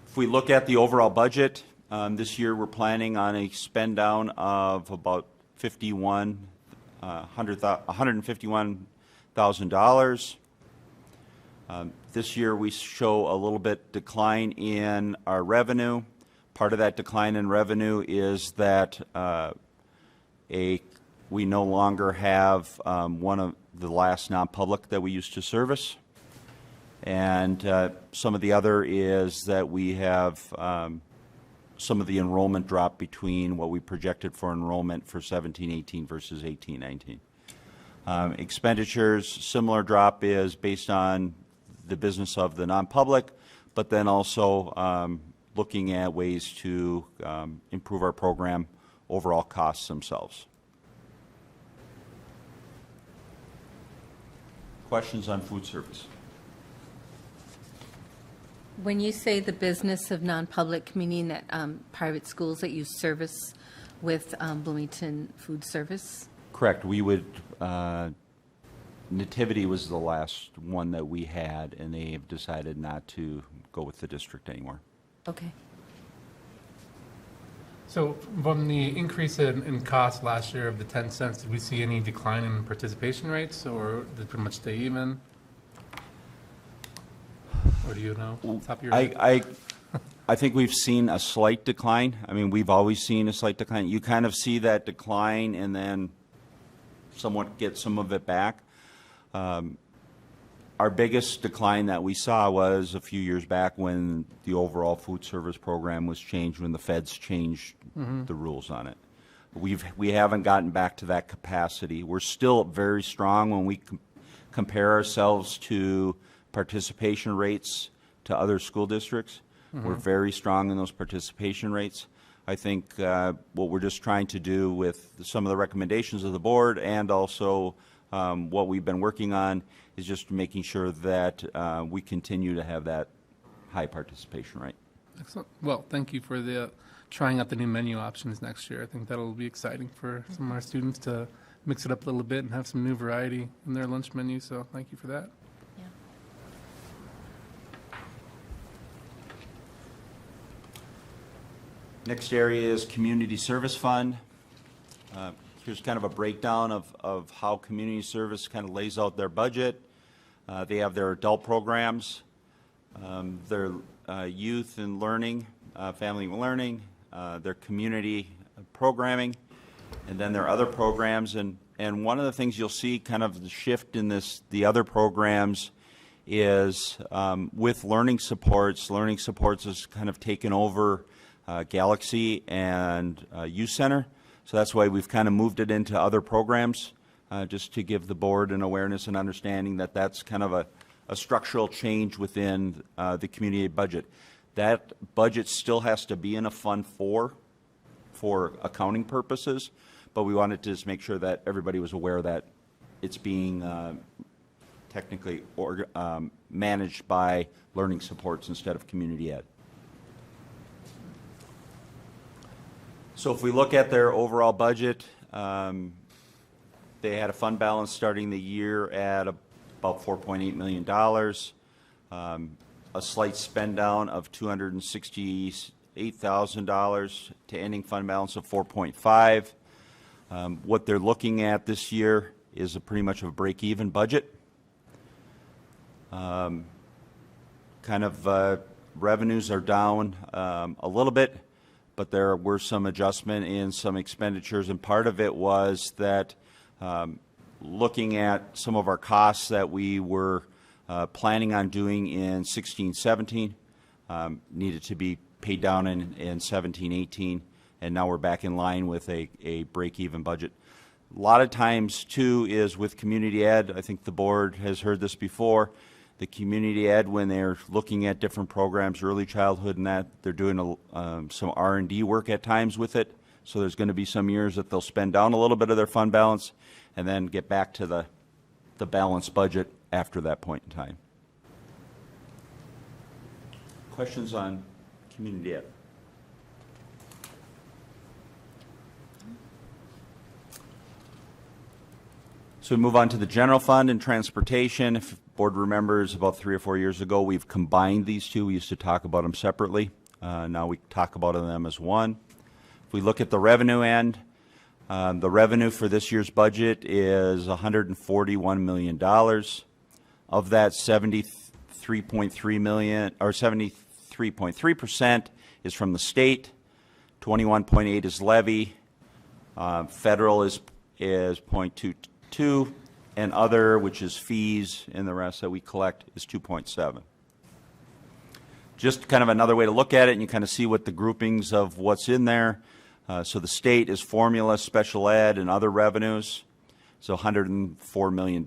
If we look at the overall budget, this year we're planning on a spend down of about $151,000. This year we show a little bit decline in our revenue. Part of that decline in revenue is that we no longer have one of the last non-public that we used to service. And some of the other is that we have some of the enrollment drop between what we projected for enrollment for 17-18 versus 18-19. Expenditures, similar drop is based on the business of the non-public, but then also looking at ways to improve our program overall costs themselves. Questions on food service? When you say the business of non-public, meaning that private schools that you service with Bloomington Food Service? Correct. We would, Nativity was the last one that we had, and they have decided not to go with the district anymore. Okay. So from the increase in cost last year of the 10 cents, did we see any decline in participation rates, or did it pretty much stay even? Or do you know? Top of your head? I think we've seen a slight decline. I mean, we've always seen a slight decline. You kind of see that decline and then somewhat get some of it back. Our biggest decline that we saw was a few years back when the overall food service program was changed, when the feds changed the rules on it. We haven't gotten back to that capacity. We're still very strong when we compare ourselves to participation rates to other school districts. We're very strong in those participation rates. I think what we're just trying to do with some of the recommendations of the board and also what we've been working on is just making sure that we continue to have that high participation rate. Excellent. Well, thank you for the trying out the new menu options next year. I think that'll be exciting for some of our students to mix it up a little bit and have some new variety in their lunch menu. So thank you for that. Next area is Community Service Fund. Here's kind of a breakdown of how community service kind of lays out their budget. They have their adult programs, their youth and learning, family and learning, their community programming, and then their other programs. And one of the things you'll see kind of the shift in the other programs is with learning supports has kind of taken over Galaxy and Youth Center. So that's why we've kind of moved it into other programs, just to give the board an awareness and understanding that that's kind of a structural change within the community budget. That budget still has to be in a fund for accounting purposes, but we wanted to just make sure that everybody was aware that it's being technically managed by learning supports instead of community ed. So if we look at their overall budget, they had a fund balance starting the year at about $4.8 million, a slight spend down of $268,000 to ending fund balance of 4.5. What they're looking at this year is pretty much a break-even budget. Kind of revenues are down a little bit, but there were some adjustment in some expenditures, and part of it was that looking at some of our costs that we were planning on doing in 16-17 needed to be paid down in 17-18, and now we're back in line with a break-even budget. A lot of times, too, is with community ed. I think the board has heard this before. The community ed, when they're looking at different programs, early childhood and that, they're doing some R&D work at times with it. So there's going to be some years that they'll spend down a little bit of their fund balance and then get back to the balanced budget after that point in time. Questions on community ed? So we move on to the general fund and transportation. If the board remembers, about 3 or 4 years ago, we've combined these two. We used to talk about them separately. Now we talk about them as one. If we look at the revenue end, the revenue for this year's budget is $141 million. Of that, 73.3 million, or 73.3% is from the state, 21.8 is levy, federal is 0.22, and other, which is fees and the rest that we collect, is 2.7. Just kind of another way to look at it, and you kind of see what the groupings of what's in there. So the state is formula, special ed, and other revenues, so $104 million.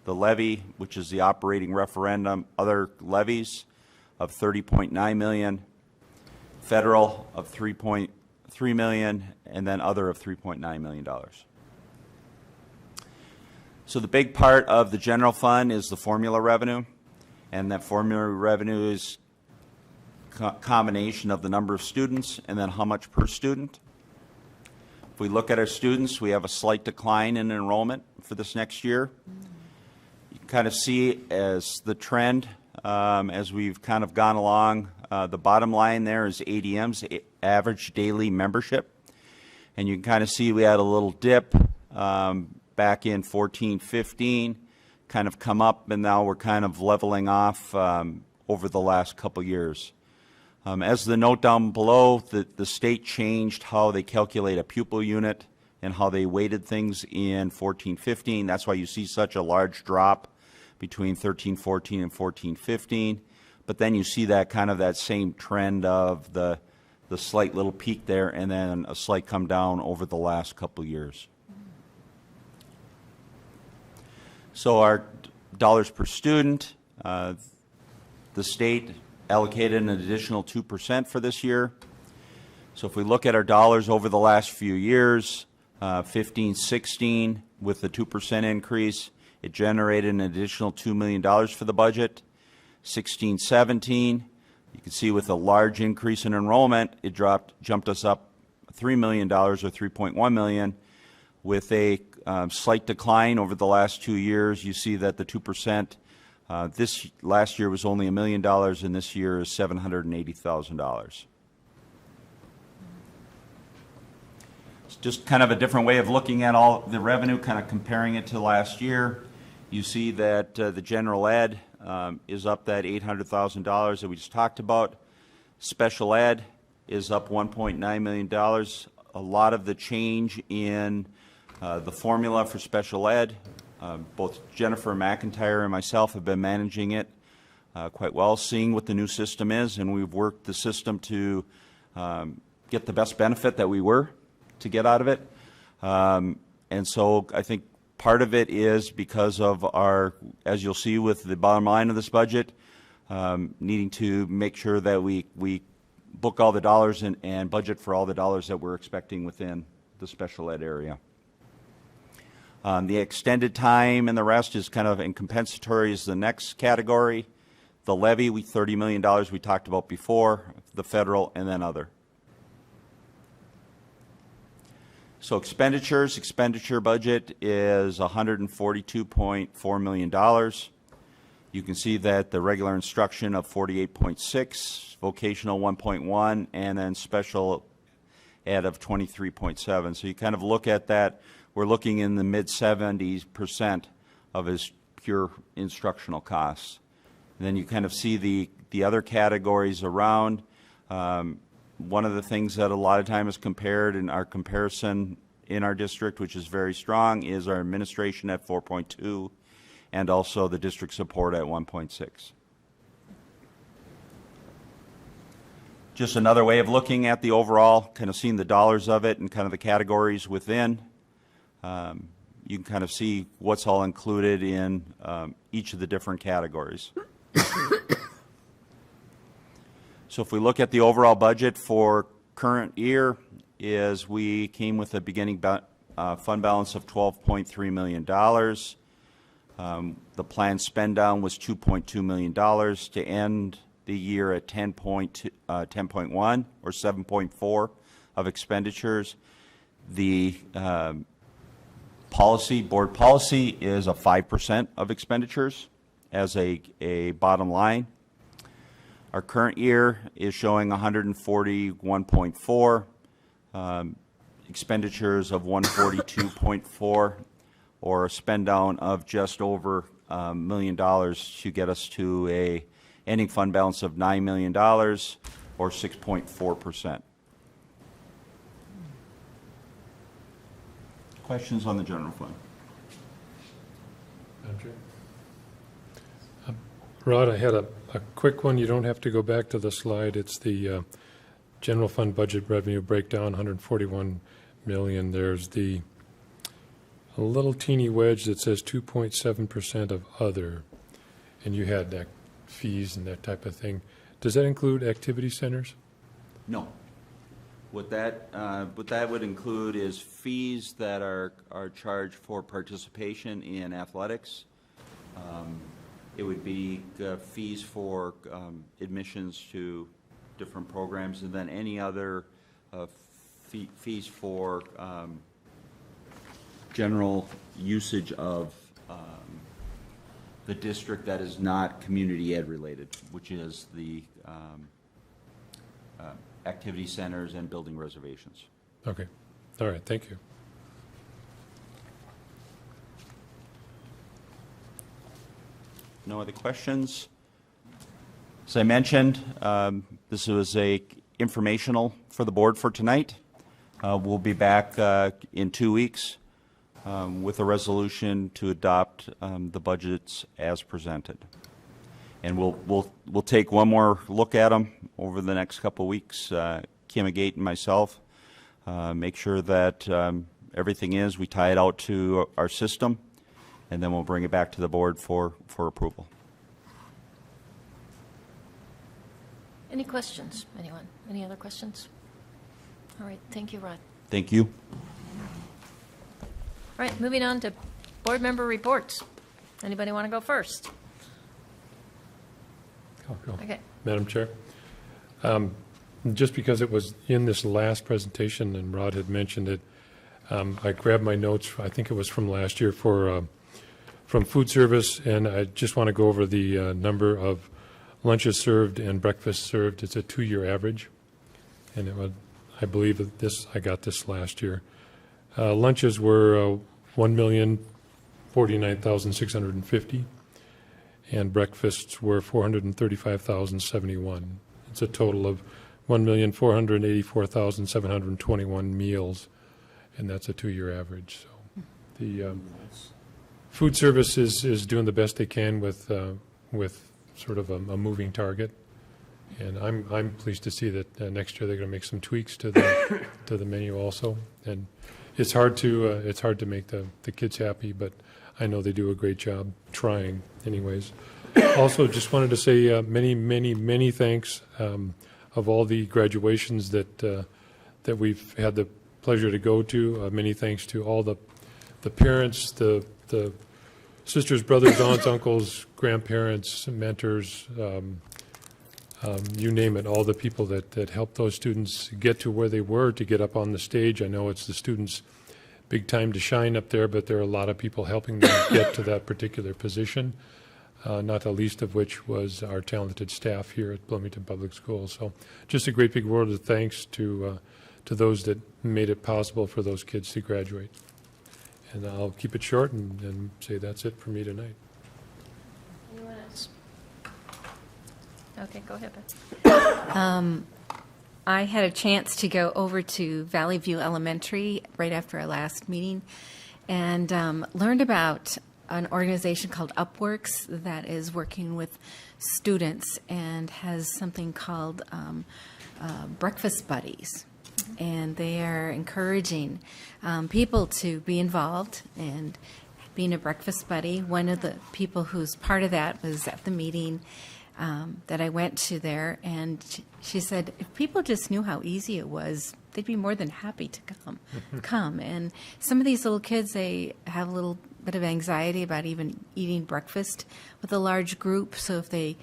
The levy, which is the operating referendum, other levies of $30.9 million. Federal of $3.3 million, and then other of $3.9 million. So the big part of the general fund is the formula revenue, and that formula revenue is combination of the number of students and then how much per student. If we look at our students, we have a slight decline in enrollment for this next year. You can kind of see as the trend as we've kind of gone along. The bottom line there is ADM's, average daily membership, and you can kind of see we had a little dip back in 14-15, kind of come up, and now we're kind of leveling off over the last couple years. As the note down below, the state changed how they calculate a pupil unit and how they weighted things in 14-15. That's why you see such a large drop between 13-14 and 14-15. But then you see that kind of that same trend of the slight little peak there and then a slight come down over the last couple years. So our dollars per student, the state allocated an additional 2% for this year. So if we look at our dollars over the last few years, 15-16 with the 2% increase, it generated an additional $2 million for the budget. 16-17, you can see with a large increase in enrollment, it jumped us up $3 million or $3.1 million. With a slight decline over the last 2 years, you see that the 2%, this last year was only $1 million, and this year is $780,000. It's just kind of a different way of looking at all the revenue, kind of comparing it to last year. You see that the general ed is up that $800,000 that we just talked about. Special ed is up $1.9 million. A lot of the change in the formula for special ed, both Jennifer McIntyre and myself have been managing it quite well, seeing what the new system is, and we've worked the system to get the best benefit that we were to get out of it. And so I think part of it is because of our, as you'll see with the bottom line of this budget, needing to make sure that we book all the dollars and budget for all the dollars that we're expecting within the special ed area. The extended time and the rest is kind of, and compensatory is the next category. The levy, $30 million we talked about before, the federal, and then other. So expenditures, expenditure budget is $142.4 million. You can see that the regular instruction of 48.6, vocational 1.1, and then special ed of 23.7. So you kind of look at that. We're looking in the mid-70% of his pure instructional costs. And then you kind of see the other categories around. One of the things that a lot of time is compared in our comparison in our district, which is very strong, is our administration at 4.2 and also the district support at 1.6. Just another way of looking at the overall, kind of seeing the dollars of it and kind of the categories within. You can kind of see what's all included in each of the different categories. So if we look at the overall budget for current year, is we came with a beginning fund balance of $12.3 million. The planned spend down was $2.2 million to end the year at 10.1 or 7.4 of expenditures. The board policy is a 5% of expenditures as a bottom line. Our current year is showing 141.4, expenditures of 142.4, or a spend down of just over million to get us to a ending fund balance of $9 million, or 6.4%. Questions on the general fund? Rod, I had a quick one. You don't have to go back to the slide. It's the general fund budget revenue breakdown, 141 million. There's a little teeny wedge that says 2.7% of other, and you had that fees and that type of thing. Does that include activity centers? No. What that would include is fees that are charged for participation in athletics. It would be fees for admissions to different programs, and then any other fees for general usage of the district that is not community ed related, which is the activity centers and building reservations. Okay. All right. Thank you. No other questions? As I mentioned, this was a informational for the board for tonight. We'll be back in 2 weeks with a resolution to adopt the budgets as presented. And we'll take one more look at them over the next couple of weeks. Kim Agate and myself make sure that everything is. We tie it out to our system, and then we'll bring it back to the board for approval. Any questions? Anyone? Any other questions? All right. Thank you, Rod. Thank you. All right. Moving on to board member reports. Anybody want to go first? Okay. Madam Chair, just because it was in this last presentation and Rod had mentioned it, I grabbed my notes, I think it was from last year, from food service, and I just want to go over the number of lunches served and breakfast served. It's a 2-year average, and it was, I believe that I got this last year. Lunches were 1,049,650. And breakfasts were 435,071. It's a total of 1,484,721 meals, and that's a 2-year average. So the food service is doing the best they can with sort of a moving target, and I'm pleased to see that next year they're going to make some tweaks to the menu also. And it's hard to make the kids happy, but I know they do a great job trying anyways. Also, just wanted to say many thanks of all the graduations that we've had the pleasure to go to. Many thanks to all the parents, the sisters, brothers, aunts, uncles, grandparents, mentors, you name it, all the people that helped those students get to where they were to get up on the stage. I know it's the students' big time to shine up there, but there are a lot of people helping them get to that particular position, not the least of which was our talented staff here at Bloomington Public Schools. So just a great big word of thanks to those that made it possible for those kids to graduate. And I'll keep it short and say that's it for me tonight. Anyone else? Okay, go ahead, Beth. I had a chance to go over to Valley View Elementary right after our last meeting and learned about an organization called Upworks that is working with students and has something called Breakfast Buddies. And they are encouraging people to be involved and being a breakfast buddy. One of the people who's part of that was at the meeting that I went to there, and she said if people just knew how easy it was, they'd be more than happy to come. And some of these little kids, they have a little bit of anxiety about even eating breakfast with a large group. So if they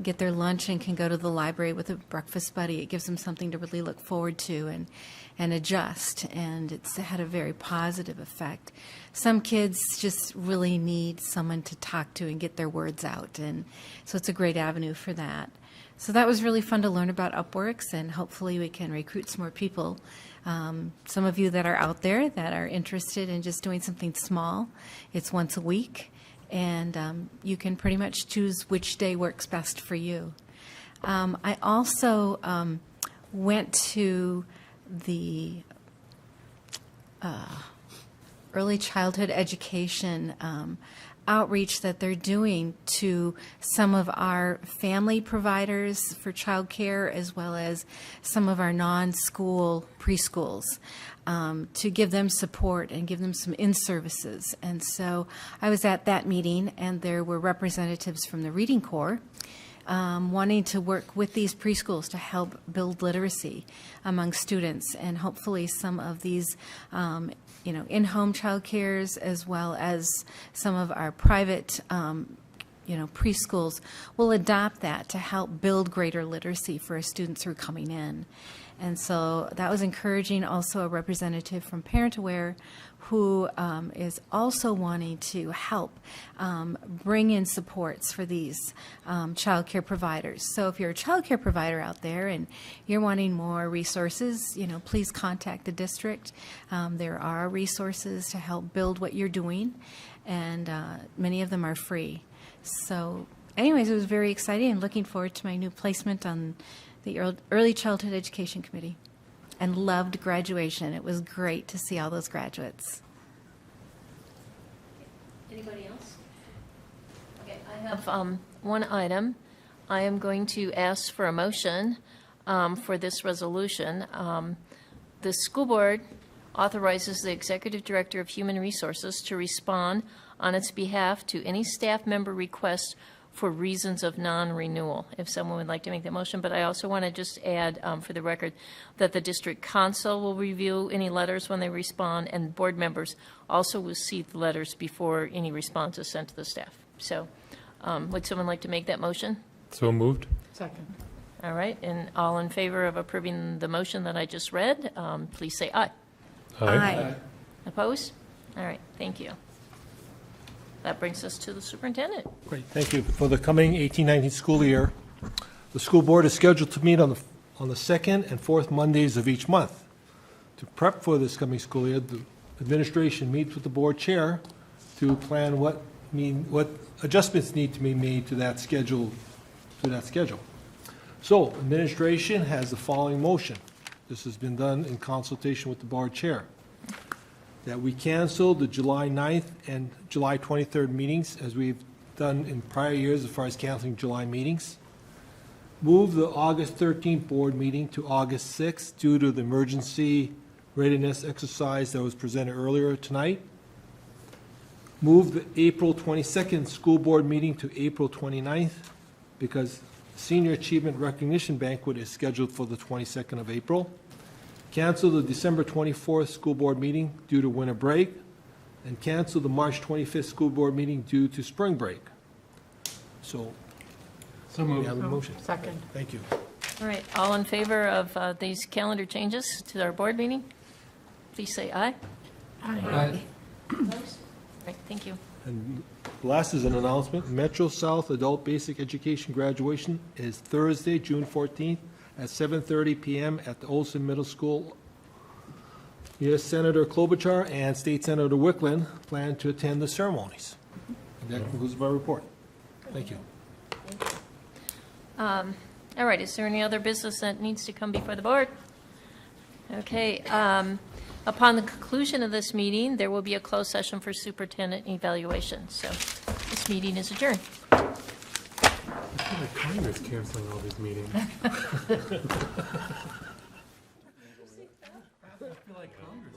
get their lunch and can go to the library with a breakfast buddy, it gives them something to really look forward to and adjust. And it's had a very positive effect. Some kids just really need someone to talk to and get their words out. And so it's a great avenue for that. So that was really fun to learn about Upworks, and hopefully we can recruit some more people. Some of you that are out there that are interested in just doing something small, it's once a week, and you can pretty much choose which day works best for you. I also went to the early childhood education outreach that they're doing to some of our family providers for childcare, as well as some of our non-school preschools, to give them support and give them some in-services. And so I was at that meeting, and there were representatives from the Reading Corps wanting to work with these preschools to help build literacy among students, and hopefully some of these in-home child cares, as well as some of our private preschools will adopt that to help build greater literacy for our students who are coming in. And so that was encouraging. Also a representative from Parent Aware who is also wanting to help bring in supports for these child care providers. So if you're a child care provider out there and you're wanting more resources, please contact the district. There are resources to help build what you're doing, and many of them are free. So anyways, it was very exciting, and looking forward to my new placement on the Early Childhood Education Committee, and loved graduation. It was great to see all those graduates. Anybody else? Okay, I have one item. I am going to ask for a motion for this resolution. The school board authorizes the Executive Director of Human Resources to respond on its behalf to any staff member request for reasons of non-renewal, if someone would like to make that motion. But I also want to just add for the record that the district council will review any letters when they respond, and board members also will see the letters before any response is sent to the staff. So would someone like to make that motion? So moved. Second. All right, and all in favor of approving the motion that I just read, please say aye. Aye. Opposed? All right, thank you. That brings us to the superintendent. Great, thank you. For the coming 18-19 school year, the school board is scheduled to meet on the second and fourth Mondays of each month. To prep for this coming school year, the administration meets with the board chair to plan what adjustments need to be made to that schedule. So, administration has the following motion. This has been done in consultation with the board chair. That we cancel the July 9th and July 23rd meetings, as we've done in prior years as far as canceling July meetings. Move the August 13th board meeting to August 6th due to the emergency readiness exercise that was presented earlier tonight. Move the April 22nd school board meeting to April 29th because the Senior Achievement Recognition Banquet is scheduled for the 22nd of April. Cancel the December 24th school board meeting due to winter break, and cancel the March 25th school board meeting due to spring break. So moved. We have a motion. Second. Thank you. All right, all in favor of these calendar changes to our board meeting, please say aye. Aye. Opposed? All right, thank you. And last is an announcement. Metro South Adult Basic Education graduation is Thursday, June 14th at 7:30 p.m. at the Olson Middle School. U.S. Senator Klobuchar and State Senator Wickland plan to attend the ceremonies. And that concludes my report. Thank you. All right, is there any other business that needs to come before the board? Okay, upon the conclusion of this meeting, there will be a closed session for superintendent evaluation. So this meeting is adjourned. I feel like Congress canceling all these meetings. I feel like Congress.